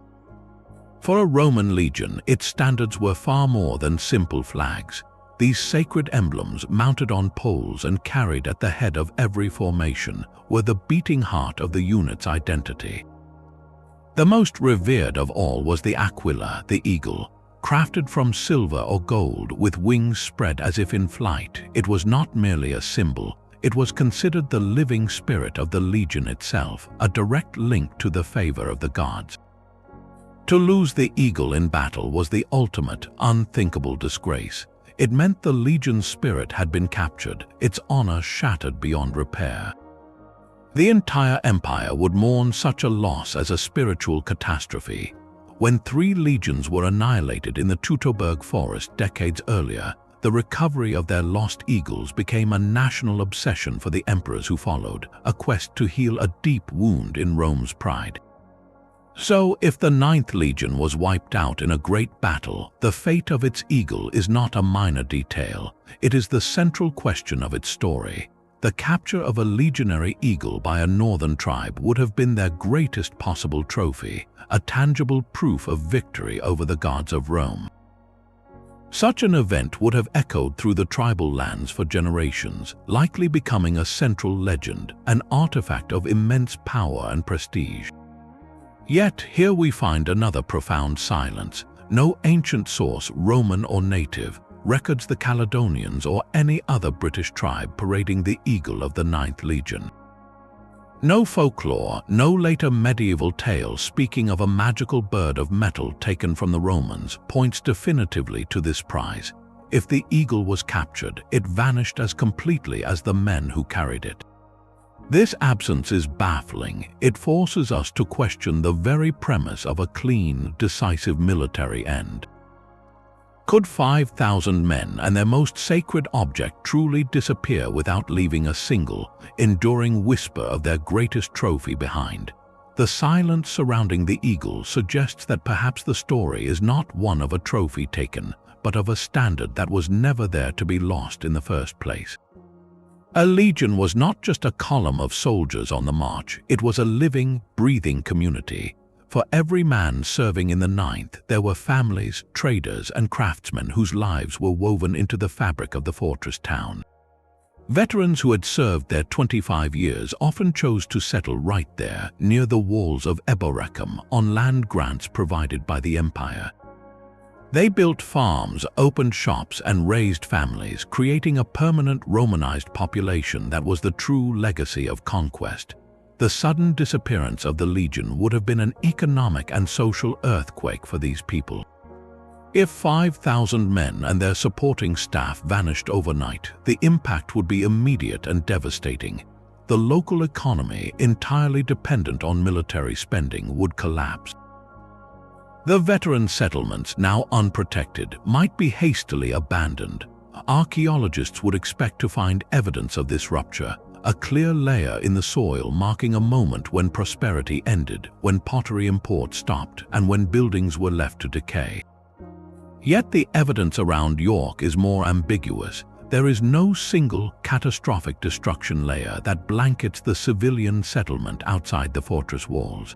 Speaker 1: For a Roman legion, its standards were far more than simple flags. These sacred emblems, mounted on poles and carried at the head of every formation, were the beating heart of the unit's identity. The most revered of all was the aquila, the eagle. Crafted from silver or gold with wings spread as if in flight, it was not merely a symbol, it was considered the living spirit of the legion itself, a direct link to the favor of the gods. To lose the eagle in battle was the ultimate, unthinkable disgrace. It meant the legion's spirit had been captured, its honor shattered beyond repair. The entire empire would mourn such a loss as a spiritual catastrophe. When 3 legions were annihilated in the Teutoburg forest decades earlier, the recovery of their lost eagles became a national obsession for the emperors who followed, a quest to heal a deep wound in Rome's pride. So, if the 9th Legion was wiped out in a great battle, the fate of its eagle is not a minor detail. It is the central question of its story. The capture of a legionary eagle by a northern tribe would have been their greatest possible trophy, a tangible proof of victory over the gods of Rome. Such an event would have echoed through the tribal lands for generations, likely becoming a central legend, an artifact of immense power and prestige. Yet here we find another profound silence. No ancient source, Roman or native, records the Caledonians or any other British tribe parading the eagle of the 9th Legion. No folklore, no later medieval tale speaking of a magical bird of metal taken from the Romans points definitively to this prize. If the eagle was captured, it vanished as completely as the men who carried it. This absence is baffling. It forces us to question the very premise of a clean, decisive military end. Could 5,000 men and their most sacred object truly disappear without leaving a single, enduring whisper of their greatest trophy behind? The silence surrounding the eagle suggests that perhaps the story is not one of a trophy taken, but of a standard that was never there to be lost in the first place. A legion was not just a column of soldiers on the march, it was a living, breathing community. For every man serving in the 9th, there were families, traders, and craftsmen whose lives were woven into the fabric of the fortress town. Veterans who had served there 25 years often chose to settle right there, near the walls of Eboracum, on land grants provided by the empire. They built farms, opened shops, and raised families, creating a permanent Romanized population that was the true legacy of conquest. The sudden disappearance of the legion would have been an economic and social earthquake for these people. If 5,000 men and their supporting staff vanished overnight, the impact would be immediate and devastating. The local economy, entirely dependent on military spending, would collapse. The veteran settlements, now unprotected, might be hastily abandoned. Archaeologists would expect to find evidence of this rupture, a clear layer in the soil marking a moment when prosperity ended, when pottery import stopped, and when buildings were left to decay. Yet the evidence around York is more ambiguous. There is no single catastrophic destruction layer that blankets the civilian settlement outside the fortress walls.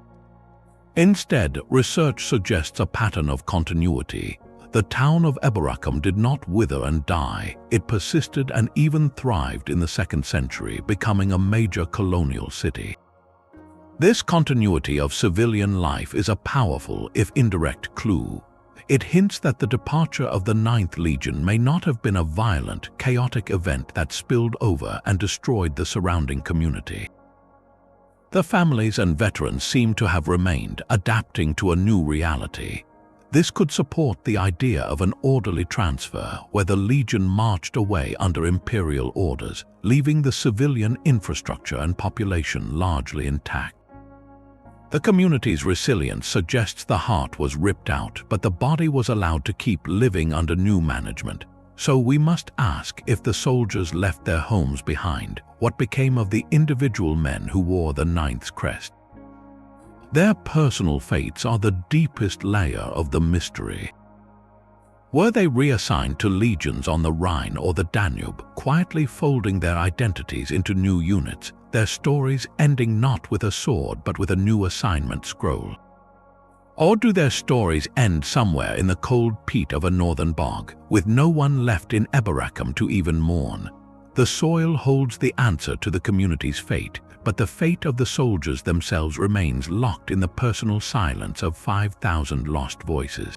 Speaker 1: Instead, research suggests a pattern of continuity. The town of Eboracum did not wither and die. It persisted and even thrived in the 2nd century, becoming a major colonial city. This continuity of civilian life is a powerful, if indirect, clue. It hints that the departure of the 9th Legion may not have been a violent, chaotic event that spilled over and destroyed the surrounding community. The families and veterans seem to have remained, adapting to a new reality. This could support the idea of an orderly transfer where the legion marched away under imperial orders, leaving the civilian infrastructure and population largely intact. The community's resilience suggests the heart was ripped out, but the body was allowed to keep living under new management. So we must ask, if the soldiers left their homes behind, what became of the individual men who wore the 9th's crest? Their personal fates are the deepest layer of the mystery. Were they reassigned to legions on the Rhine or the Danube, quietly folding their identities into new units, their stories ending not with a sword but with a new assignment scroll? Or do their stories end somewhere in the cold peat of a northern bog, with no one left in Eboracum to even mourn? The soil holds the answer to the community's fate, but the fate of the soldiers themselves remains locked in the personal silence of 5,000 lost voices.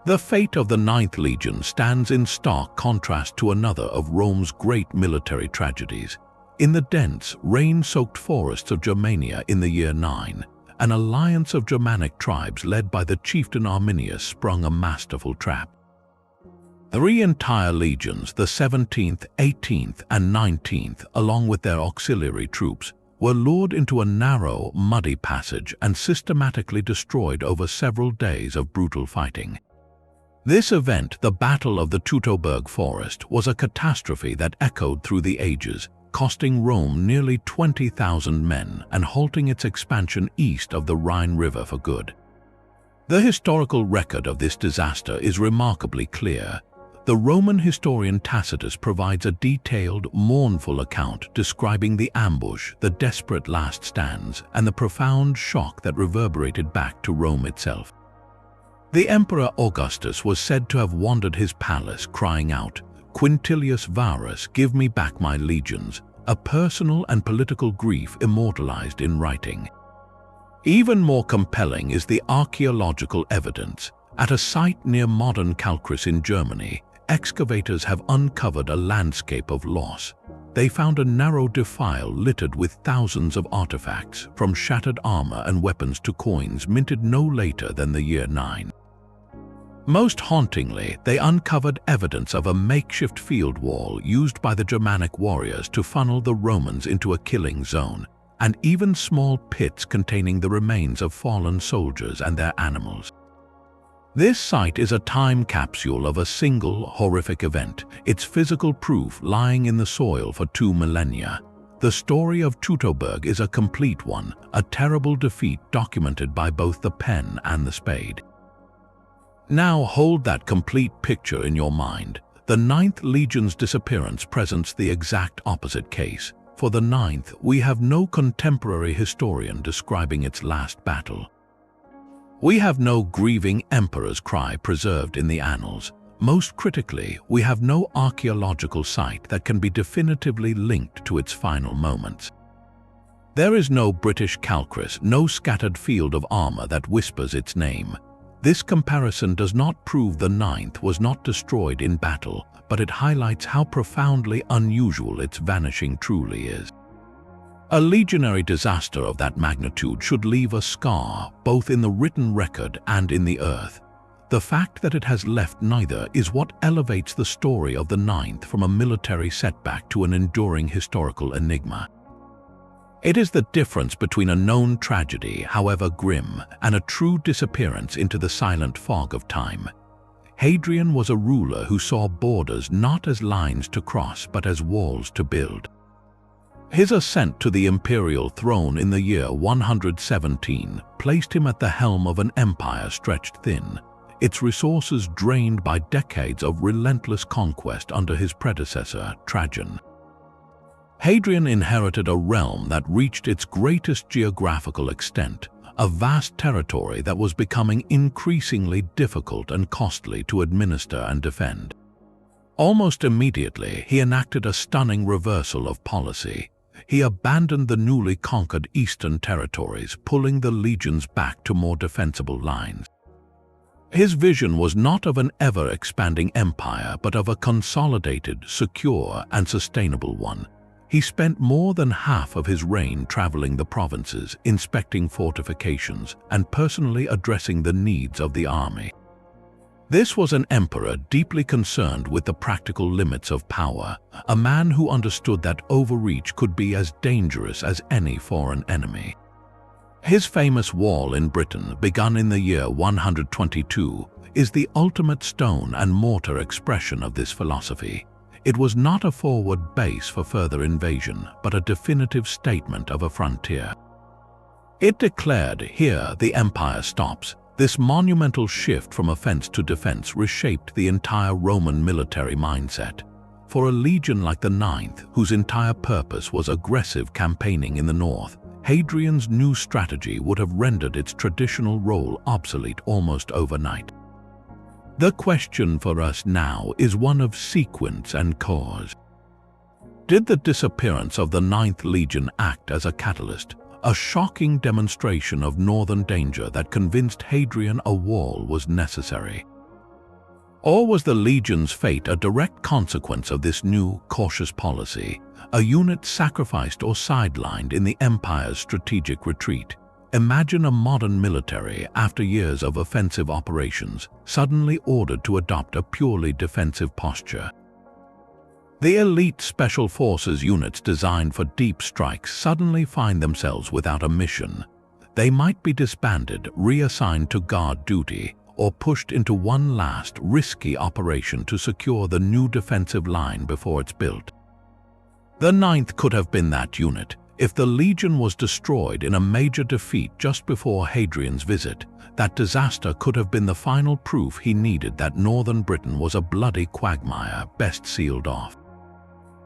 Speaker 1: The fate of the 9th Legion stands in stark contrast to another of Rome's great military tragedies. In the dense, rain-soaked forests of Germania in the year 9, an alliance of Germanic tribes led by the chieftain Arminius sprung a masterful trap. Three entire legions, the 17th, 18th, and 19th, along with their auxiliary troops, were lured into a narrow, muddy passage and systematically destroyed over several days of brutal fighting. This event, the Battle of the Teutoburg Forest, was a catastrophe that echoed through the ages, costing Rome nearly 20,000 men and halting its expansion east of the Rhine River for good. The historical record of this disaster is remarkably clear. The Roman historian Tacitus provides a detailed, mournful account describing the ambush, the desperate last stands, and the profound shock that reverberated back to Rome itself. The Emperor Augustus was said to have wandered his palace crying out, "Quintilius Varus, give me back my legions," a personal and political grief immortalized in writing. Even more compelling is the archaeological evidence. At a site near modern Calchris in Germany, excavators have uncovered a landscape of loss. They found a narrow defile littered with thousands of artifacts, from shattered armor and weapons to coins minted no later than the year 9. Most hauntingly, they uncovered evidence of a makeshift field wall used by the Germanic warriors to funnel the Romans into a killing zone, and even small pits containing the remains of fallen soldiers and their animals. This site is a time capsule of a single horrific event, its physical proof lying in the soil for 2 millennia. The story of Teutoburg is a complete one, a terrible defeat documented by both the pen and the spade. Now hold that complete picture in your mind. The 9th Legion's disappearance presents the exact opposite case. For the 9th, we have no contemporary historian describing its last battle. We have no grieving emperor's cry preserved in the annals. Most critically, we have no archaeological site that can be definitively linked to its final moments. There is no British Calchris, no scattered field of armor that whispers its name. This comparison does not prove the 9th was not destroyed in battle, but it highlights how profoundly unusual its vanishing truly is. A legionary disaster of that magnitude should leave a scar both in the written record and in the earth. The fact that it has left neither is what elevates the story of the 9th from a military setback to an enduring historical enigma. It is the difference between a known tragedy, however grim, and a true disappearance into the silent fog of time. Hadrian was a ruler who saw borders not as lines to cross but as walls to build. His ascent to the imperial throne in the year 117 placed him at the helm of an empire stretched thin, its resources drained by decades of relentless conquest under his predecessor, Trajan. Hadrian inherited a realm that reached its greatest geographical extent, a vast territory that was becoming increasingly difficult and costly to administer and defend. Almost immediately, he enacted a stunning reversal of policy. He abandoned the newly conquered eastern territories, pulling the legions back to more defensible lines. His vision was not of an ever-expanding empire, but of a consolidated, secure, and sustainable one. He spent more than half of his reign traveling the provinces, inspecting fortifications, and personally addressing the needs of the army. This was an emperor deeply concerned with the practical limits of power, a man who understood that overreach could be as dangerous as any foreign enemy. His famous wall in Britain, begun in the year 122, is the ultimate stone and mortar expression of this philosophy. It was not a forward base for further invasion, but a definitive statement of a frontier. It declared, "Here the empire stops." This monumental shift from offense to defense reshaped the entire Roman military mindset. For a legion like the 9th, whose entire purpose was aggressive campaigning in the north, Hadrian's new strategy would have rendered its traditional role obsolete almost overnight. The question for us now is one of sequence and cause. Did the disappearance of the 9th Legion act as a catalyst, a shocking demonstration of northern danger that convinced Hadrian a wall was necessary? Or was the legion's fate a direct consequence of this new, cautious policy, a unit sacrificed or sidelined in the empire's strategic retreat? Imagine a modern military, after years of offensive operations, suddenly ordered to adopt a purely defensive posture. The elite special forces units designed for deep strikes suddenly find themselves without a mission. They might be disbanded, reassigned to guard duty, or pushed into one last, risky operation to secure the new defensive line before it's built. The 9th could have been that unit. If the legion was destroyed in a major defeat just before Hadrian's visit, that disaster could have been the final proof he needed that northern Britain was a bloody quagmire best sealed off.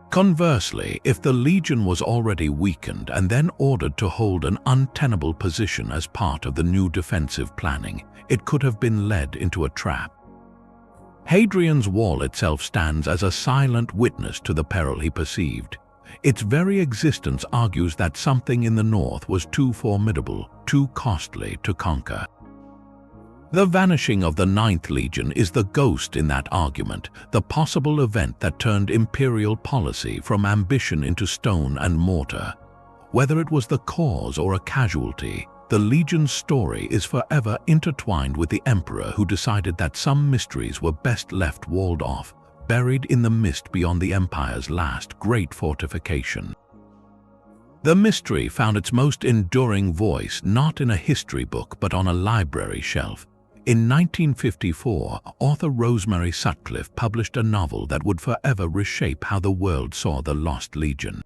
Speaker 1: Conversely, if the legion was already weakened and then ordered to hold an untenable position as part of the new defensive planning, it could have been led into a trap. Hadrian's wall itself stands as a silent witness to the peril he perceived. Its very existence argues that something in the north was too formidable, too costly to conquer. The vanishing of the 9th Legion is the ghost in that argument, the possible event that turned imperial policy from ambition into stone and mortar. Whether it was the cause or a casualty, the Legion's story is forever intertwined with the emperor who decided that some mysteries were best left walled off, buried in the mist beyond the empire's last great fortification. The mystery found its most enduring voice not in a history book but on a library shelf. In 1954, author Rosemary Sutcliffe published a novel that would forever reshape how the world saw the Lost Legion.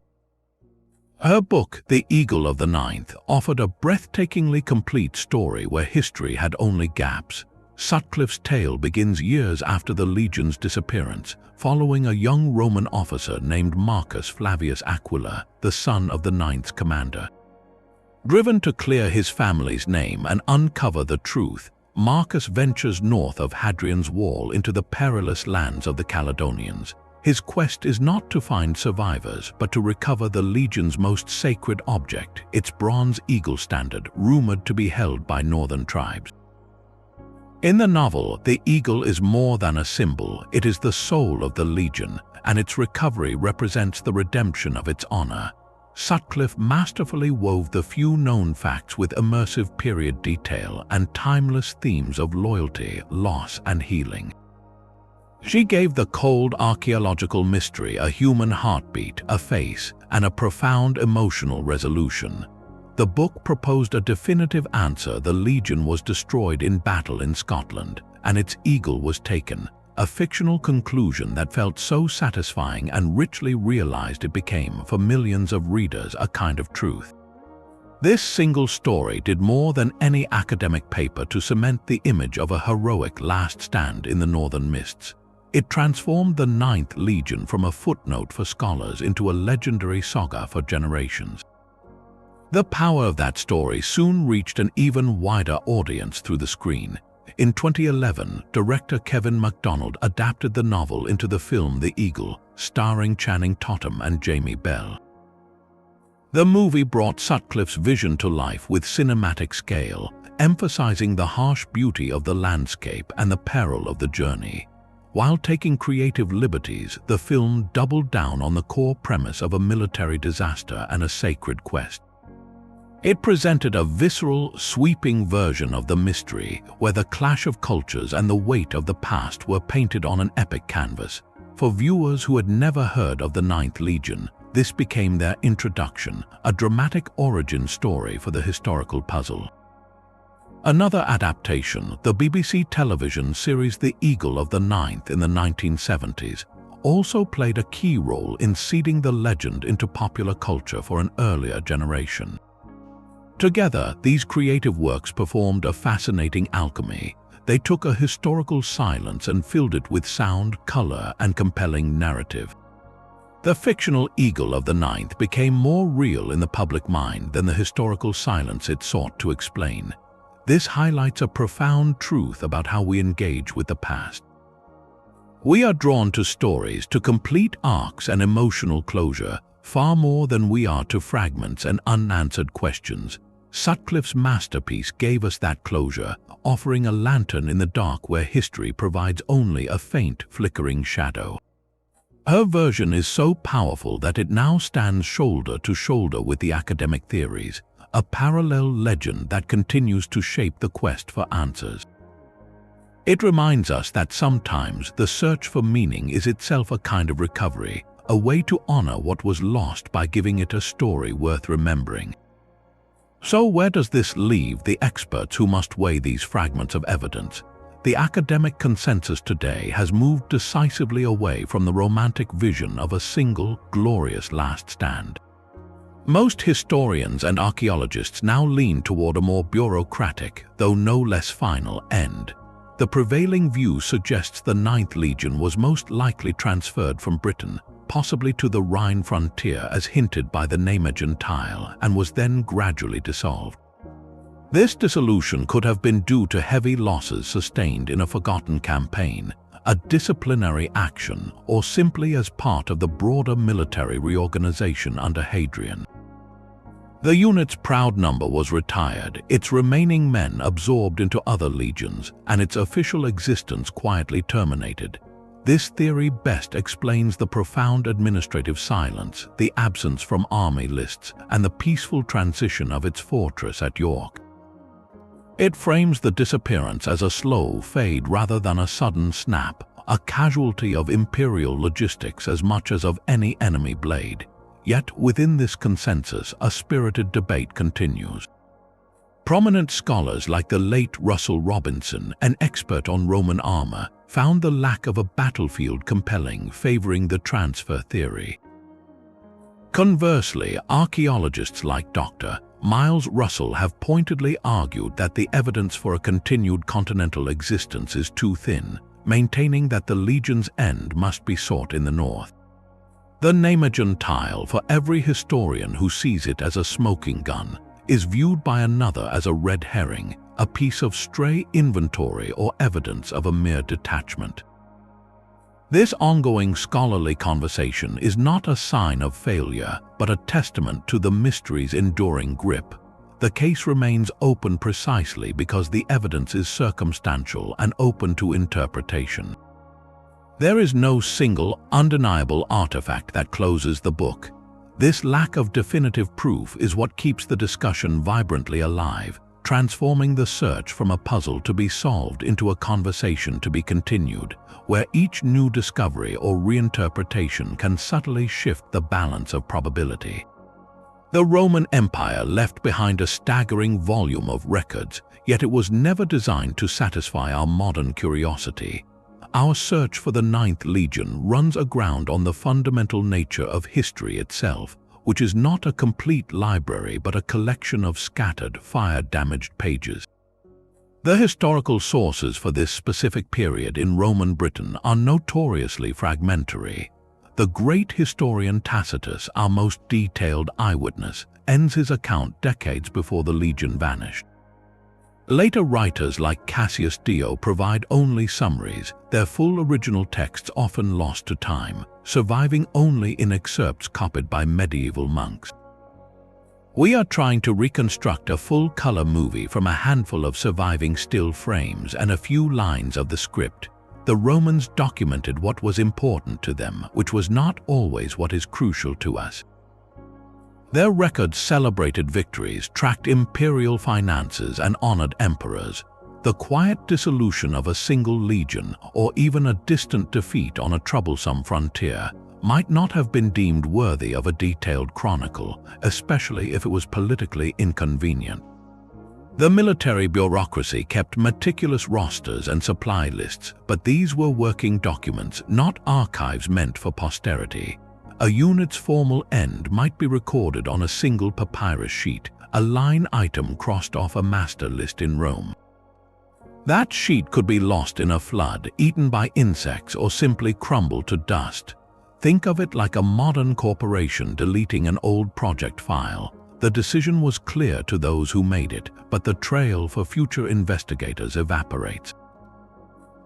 Speaker 1: Her book, The Eagle of the 9th, offered a breathtakingly complete story where history had only gaps. Sutcliffe's tale begins years after the legion's disappearance, following a young Roman officer named Marcus Flavius Aquila, the son of the 9th's commander. Driven to clear his family's name and uncover the truth, Marcus ventures north of Hadrian's wall into the perilous lands of the Caledonians. His quest is not to find survivors, but to recover the legion's most sacred object, its bronze eagle standard, rumored to be held by northern tribes. In the novel, the eagle is more than a symbol, it is the soul of the legion, and its recovery represents the redemption of its honor. Sutcliffe masterfully wove the few known facts with immersive period detail and timeless themes of loyalty, loss, and healing. She gave the cold archaeological mystery a human heartbeat, a face, and a profound emotional resolution. The book proposed a definitive answer: the legion was destroyed in battle in Scotland, and its eagle was taken, a fictional conclusion that felt so satisfying and richly realized it became, for millions of readers, a kind of truth. This single story did more than any academic paper to cement the image of a heroic last stand in the northern mists. It transformed the 9th Legion from a footnote for scholars into a legendary saga for generations. The power of that story soon reached an even wider audience through the screen. In 2011, director Kevin MacDonald adapted the novel into the film The Eagle, starring Channing Tatum and Jamie Bell. The movie brought Sutcliffe's vision to life with cinematic scale, emphasizing the harsh beauty of the landscape and the peril of the journey. While taking creative liberties, the film doubled down on the core premise of a military disaster and a sacred quest. It presented a visceral, sweeping version of the mystery, where the clash of cultures and the weight of the past were painted on an epic canvas. For viewers who had never heard of the 9th Legion, this became their introduction, a dramatic origin story for the historical puzzle. Another adaptation, the BBC television series The Eagle of the 9th in the 1970s, also played a key role in seeding the legend into popular culture for an earlier generation. Together, these creative works performed a fascinating alchemy. They took a historical silence and filled it with sound, color, and compelling narrative. The fictional Eagle of the 9th became more real in the public mind than the historical silence it sought to explain. This highlights a profound truth about how we engage with the past. We are drawn to stories, to complete arcs and emotional closure, far more than we are to fragments and unanswered questions. Sutcliffe's masterpiece gave us that closure, offering a lantern in the dark where history provides only a faint, flickering shadow. Her version is so powerful that it now stands shoulder to shoulder with the academic theories, a parallel legend that continues to shape the quest for answers. It reminds us that sometimes the search for meaning is itself a kind of recovery, a way to honor what was lost by giving it a story worth remembering. So where does this leave the experts who must weigh these fragments of evidence? The academic consensus today has moved decisively away from the romantic vision of a single, glorious last stand. Most historians and archaeologists now lean toward a more bureaucratic, though no less final, end. The prevailing view suggests the Ninth Legion was most likely transferred from Britain, possibly to the Rhine frontier as hinted by the Nijmegen tile, and was then gradually dissolved. This dissolution could have been due to heavy losses sustained in a forgotten campaign, a disciplinary action, or simply as part of the broader military reorganization under Hadrian. The unit's proud number was retired, its remaining men absorbed into other legions, and its official existence quietly terminated. This theory best explains the profound administrative silence, the absence from army lists, and the peaceful transition of its fortress at York. It frames the disappearance as a slow fade rather than a sudden snap, a casualty of imperial logistics as much as of any enemy blade. Yet within this consensus, a spirited debate continues. Prominent scholars like the late Russell Robinson, an expert on Roman armor, found the lack of a battlefield compelling, favoring the transfer theory. Conversely, archaeologists like Dr. Miles Russell have pointedly argued that the evidence for a continued continental existence is too thin, maintaining that the legion's end must be sought in the north. The Nijmegen tile, for every historian who sees it as a smoking gun, is viewed by another as a red herring, a piece of stray inventory or evidence of a mere detachment. This ongoing scholarly conversation is not a sign of failure, but a testament to the mystery's enduring grip. The case remains open precisely because the evidence is circumstantial and open to interpretation. There is no single, undeniable artifact that closes the book. This lack of definitive proof is what keeps the discussion vibrantly alive, transforming the search from a puzzle to be solved into a conversation to be continued, where each new discovery or reinterpretation can subtly shift the balance of probability. The Roman Empire left behind a staggering volume of records, yet it was never designed to satisfy our modern curiosity. Our search for the Ninth Legion runs aground on the fundamental nature of history itself, which is not a complete library but a collection of scattered, fire-damaged pages. The historical sources for this specific period in Roman Britain are notoriously fragmentary. The great historian Tacitus, our most detailed eyewitness, ends his account decades before the legion vanished. Later writers like Cassius Dio provide only summaries, their full original texts often lost to time, surviving only in excerpts copied by medieval monks. We are trying to reconstruct a full-color movie from a handful of surviving still frames and a few lines of the script. The Romans documented what was important to them, which was not always what is crucial to us. Their records celebrated victories, tracked imperial finances, and honored emperors. The quiet dissolution of a single legion, or even a distant defeat on a troublesome frontier, might not have been deemed worthy of a detailed chronicle, especially if it was politically inconvenient. The military bureaucracy kept meticulous rosters and supply lists, but these were working documents, not archives meant for posterity. A unit's formal end might be recorded on a single papyrus sheet, a line item crossed off a master list in Rome. That sheet could be lost in a flood, eaten by insects, or simply crumble to dust. Think of it like a modern corporation deleting an old project file. The decision was clear to those who made it, but the trail for future investigators evaporates.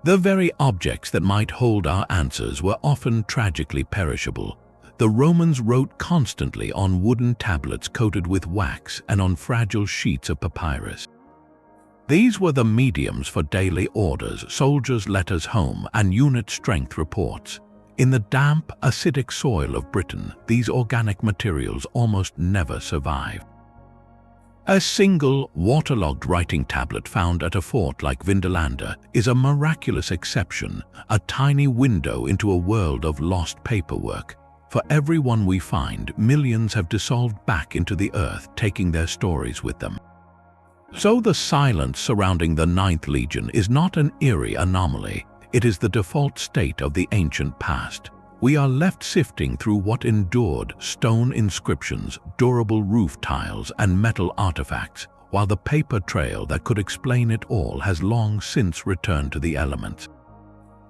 Speaker 1: The very objects that might hold our answers were often tragically perishable. The Romans wrote constantly on wooden tablets coated with wax and on fragile sheets of papyrus. These were the mediums for daily orders, soldiers' letters home, and unit strength reports. In the damp, acidic soil of Britain, these organic materials almost never survived. A single, waterlogged writing tablet found at a fort like Vindolanda is a miraculous exception, a tiny window into a world of lost paperwork. For every one we find, millions have dissolved back into the earth, taking their stories with them. So the silence surrounding the Ninth Legion is not an eerie anomaly, it is the default state of the ancient past. We are left sifting through what endured: stone inscriptions, durable roof tiles, and metal artifacts, while the paper trail that could explain it all has long since returned to the elements.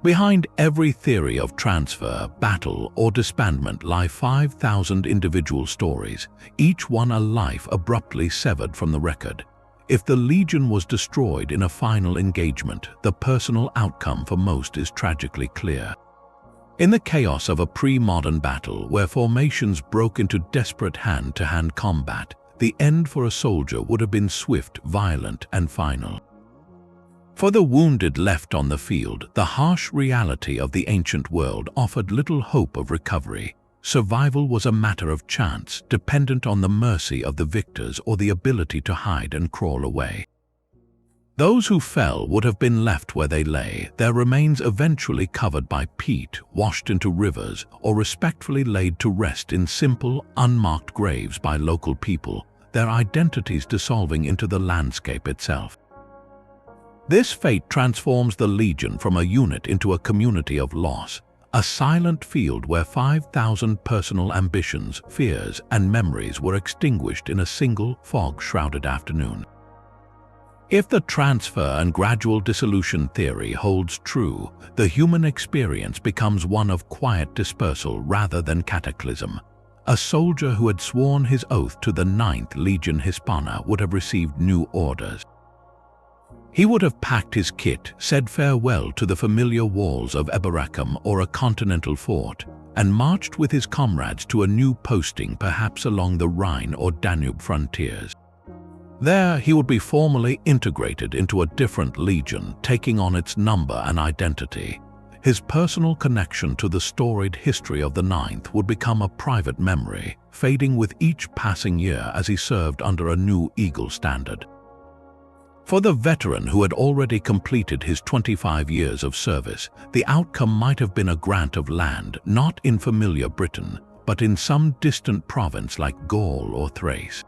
Speaker 1: Behind every theory of transfer, battle, or disbandment lie 5,000 individual stories, each one a life abruptly severed from the record. If the Legion was destroyed in a final engagement, the personal outcome for most is tragically clear. In the chaos of a pre-modern battle where formations broke into desperate hand-to-hand combat, the end for a soldier would have been swift, violent, and final. For the wounded left on the field, the harsh reality of the ancient world offered little hope of recovery. Survival was a matter of chance, dependent on the mercy of the victors or the ability to hide and crawl away. Those who fell would have been left where they lay, their remains eventually covered by peat, washed into rivers, or respectfully laid to rest in simple, unmarked graves by local people, their identities dissolving into the landscape itself. This fate transforms the Legion from a unit into a community of loss, a silent field where 5,000 personal ambitions, fears, and memories were extinguished in a single fog-shrouded afternoon. If the transfer and gradual dissolution theory holds true, the human experience becomes one of quiet dispersal rather than cataclysm. A soldier who had sworn his oath to the 9th Legion Hispana would have received new orders. He would have packed his kit, said farewell to the familiar walls of Eboracum or a continental fort, and marched with his comrades to a new posting, perhaps along the Rhine or Danube frontiers. There, he would be formally integrated into a different legion, taking on its number and identity. His personal connection to the storied history of the 9th would become a private memory, fading with each passing year as he served under a new Eagle standard. For the veteran who had already completed his 25 years of service, the outcome might have been a grant of land, not in familiar Britain, but in some distant province like Gaul or Thrace.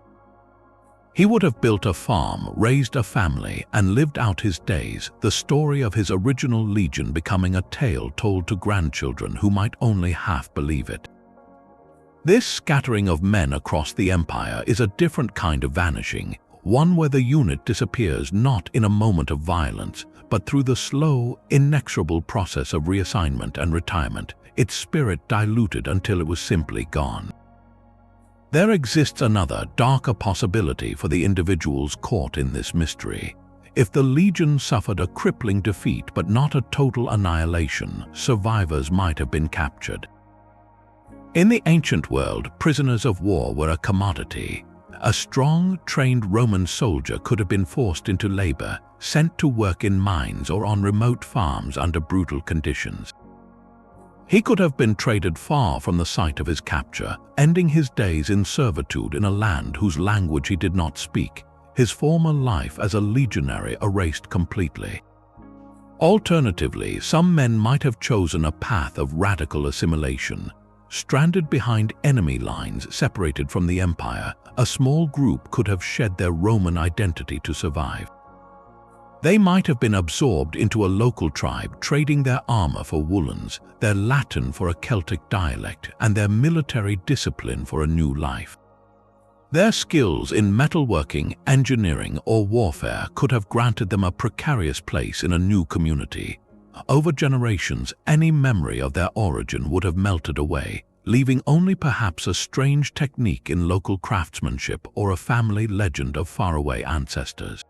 Speaker 1: He would have built a farm, raised a family, and lived out his days, the story of his original legion becoming a tale told to grandchildren who might only half believe it. This scattering of men across the empire is a different kind of vanishing, one where the unit disappears not in a moment of violence, but through the slow, inexorable process of reassignment and retirement, its spirit diluted until it was simply gone. There exists another, darker possibility for the individuals caught in this mystery. If the Legion suffered a crippling defeat but not a total annihilation, survivors might have been captured. In the ancient world, prisoners of war were a commodity. A strong, trained Roman soldier could have been forced into labor, sent to work in mines or on remote farms under brutal conditions. He could have been traded far from the site of his capture, ending his days in servitude in a land whose language he did not speak, his former life as a legionary erased completely. Alternatively, some men might have chosen a path of radical assimilation. Stranded behind enemy lines separated from the empire, a small group could have shed their Roman identity to survive. They might have been absorbed into a local tribe, trading their armor for woolens, their Latin for a Celtic dialect, and their military discipline for a new life. Their skills in metalworking, engineering, or warfare could have granted them a precarious place in a new community. Over generations, any memory of their origin would have melted away, leaving only perhaps a strange technique in local craftsmanship or a family legend of faraway ancestors.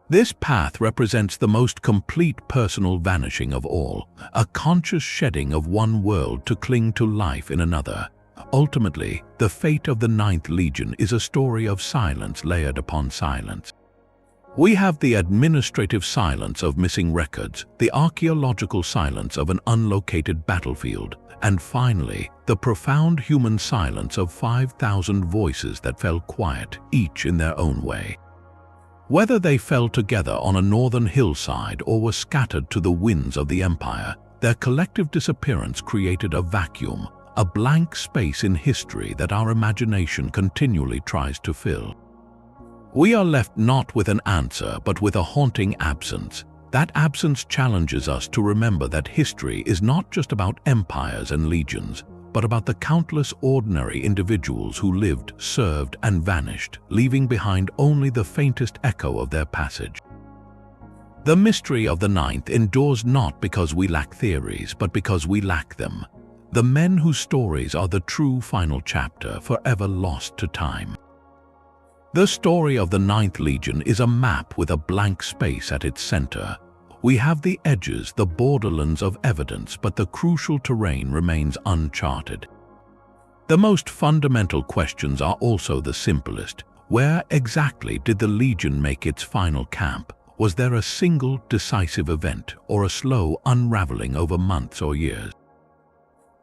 Speaker 1: This path represents the most complete personal vanishing of all, a conscious shedding of one world to cling to life in another. Ultimately, the fate of the 9th Legion is a story of silence layered upon silence. We have the administrative silence of missing records, the archaeological silence of an unlocated battlefield, and finally, the profound human silence of 5,000 voices that fell quiet, each in their own way. Whether they fell together on a northern hillside or were scattered to the winds of the empire, their collective disappearance created a vacuum, a blank space in history that our imagination continually tries to fill. We are left not with an answer, but with a haunting absence. That absence challenges us to remember that history is not just about empires and legions, but about the countless ordinary individuals who lived, served, and vanished, leaving behind only the faintest echo of their passage. The mystery of the ninth endures not because we lack theories, but because we lack them. The men whose stories are the true final chapter, forever lost to time. The story of the Ninth Legion is a map with a blank space at its center. We have the edges, the borderlands of evidence, but the crucial terrain remains uncharted. The most fundamental questions are also the simplest. Where exactly did the Legion make its final camp? Was there a single decisive event, or a slow unraveling over months or years?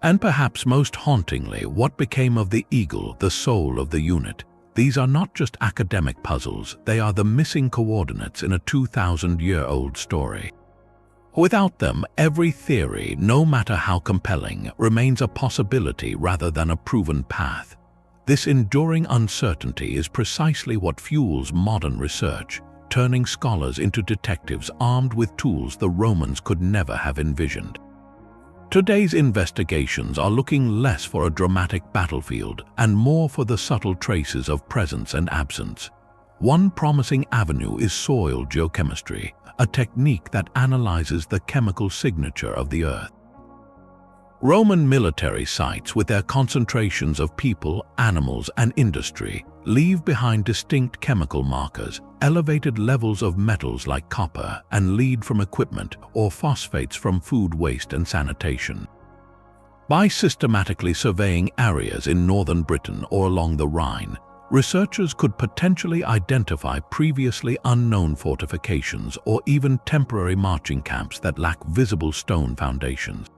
Speaker 1: And perhaps most hauntingly, what became of the eagle, the soul of the unit? These are not just academic puzzles, they are the missing coordinates in a 2,000-year-old story. Without them, every theory, no matter how compelling, remains a possibility rather than a proven path. This enduring uncertainty is precisely what fuels modern research, turning scholars into detectives armed with tools the Romans could never have envisioned. Today's investigations are looking less for a dramatic battlefield and more for the subtle traces of presence and absence. One promising avenue is soil geochemistry, a technique that analyzes the chemical signature of the earth. Roman military sites, with their concentrations of people, animals, and industry, leave behind distinct chemical markers, elevated levels of metals like copper and lead from equipment, or phosphates from food waste and sanitation. By systematically surveying areas in northern Britain or along the Rhine, researchers could potentially identify previously unknown fortifications or even temporary marching camps that lack visible stone foundations.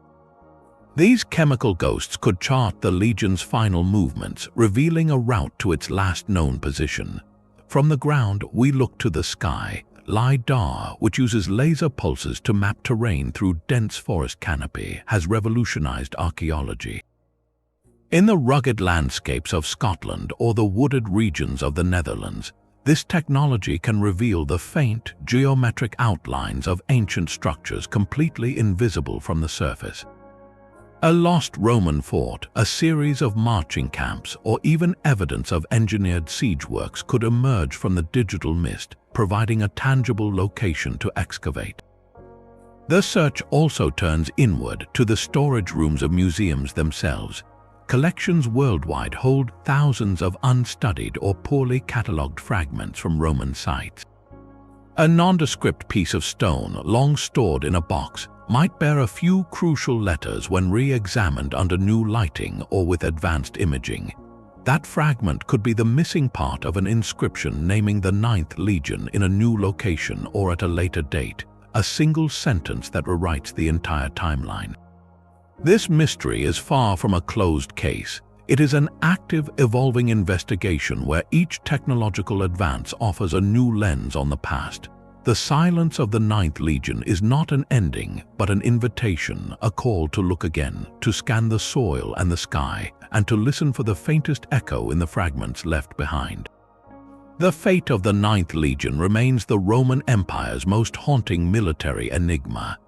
Speaker 1: These chemical ghosts could chart the legion's final movements, revealing a route to its last known position. From the ground, we look to the sky. LiDAR, which uses laser pulses to map terrain through dense forest canopy, has revolutionized archaeology. In the rugged landscapes of Scotland or the wooded regions of the Netherlands, this technology can reveal the faint, geometric outlines of ancient structures completely invisible from the surface. A lost Roman fort, a series of marching camps, or even evidence of engineered siege works could emerge from the digital mist, providing a tangible location to excavate. The search also turns inward to the storage rooms of museums themselves. Collections worldwide hold thousands of unstudied or poorly catalogued fragments from Roman sites. A nondescript piece of stone, long stored in a box, might bear a few crucial letters when re-examined under new lighting or with advanced imaging. That fragment could be the missing part of an inscription naming the Ninth Legion in a new location or at a later date, a single sentence that rewrites the entire timeline. This mystery is far from a closed case. It is an active, evolving investigation where each technological advance offers a new lens on the past. The silence of the Ninth Legion is not an ending, but an invitation, a call to look again, to scan the soil and the sky, and to listen for the faintest echo in the fragments left behind. The fate of the Ninth Legion remains the Roman Empire's most haunting military enigma.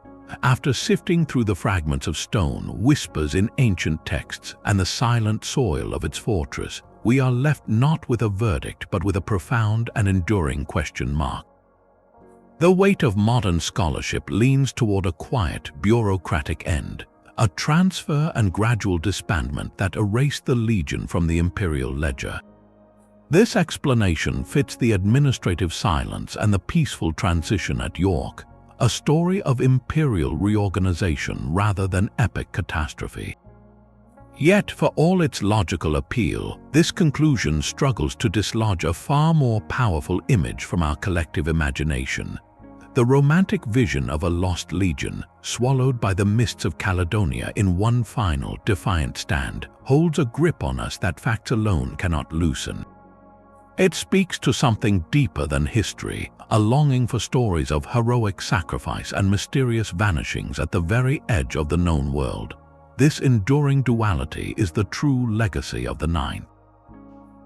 Speaker 1: After sifting through the fragments of stone, whispers in ancient texts, and the silent soil of its fortress, we are left not with a verdict but with a profound and enduring question mark. The weight of modern scholarship leans toward a quiet, bureaucratic end, a transfer and gradual disbandment that erased the legion from the imperial ledger. This explanation fits the administrative silence and the peaceful transition at York, a story of imperial reorganization rather than epic catastrophe. Yet, for all its logical appeal, this conclusion struggles to dislodge a far more powerful image from our collective imagination. The romantic vision of a lost legion, swallowed by the mists of Caledonia in one final, defiant stand, holds a grip on us that facts alone cannot loosen. It speaks to something deeper than history, a longing for stories of heroic sacrifice and mysterious vanishings at the very edge of the known world. This enduring duality is the true legacy of the Ninth.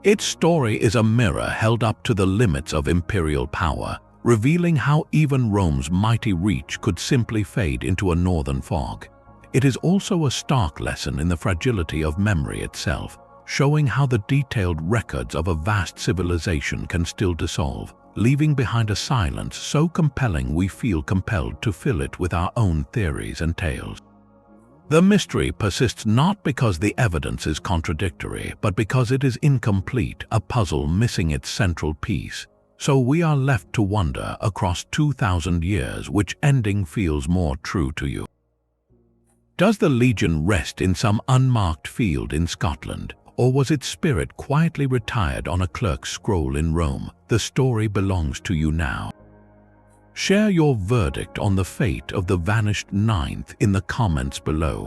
Speaker 1: Its story is a mirror held up to the limits of imperial power, revealing how even Rome's mighty reach could simply fade into a northern fog. It is also a stark lesson in the fragility of memory itself, showing how the detailed records of a vast civilization can still dissolve, leaving behind a silence so compelling we feel compelled to fill it with our own theories and tales. The mystery persists not because the evidence is contradictory, but because it is incomplete, a puzzle missing its central piece. So we are left to wonder across 2,000 years which ending feels more true to you. Does the legion rest in some unmarked field in Scotland, or was its spirit quietly retired on a clerk's scroll in Rome? The story belongs to you now. Share your verdict on the fate of the vanished Ninth in the comments below.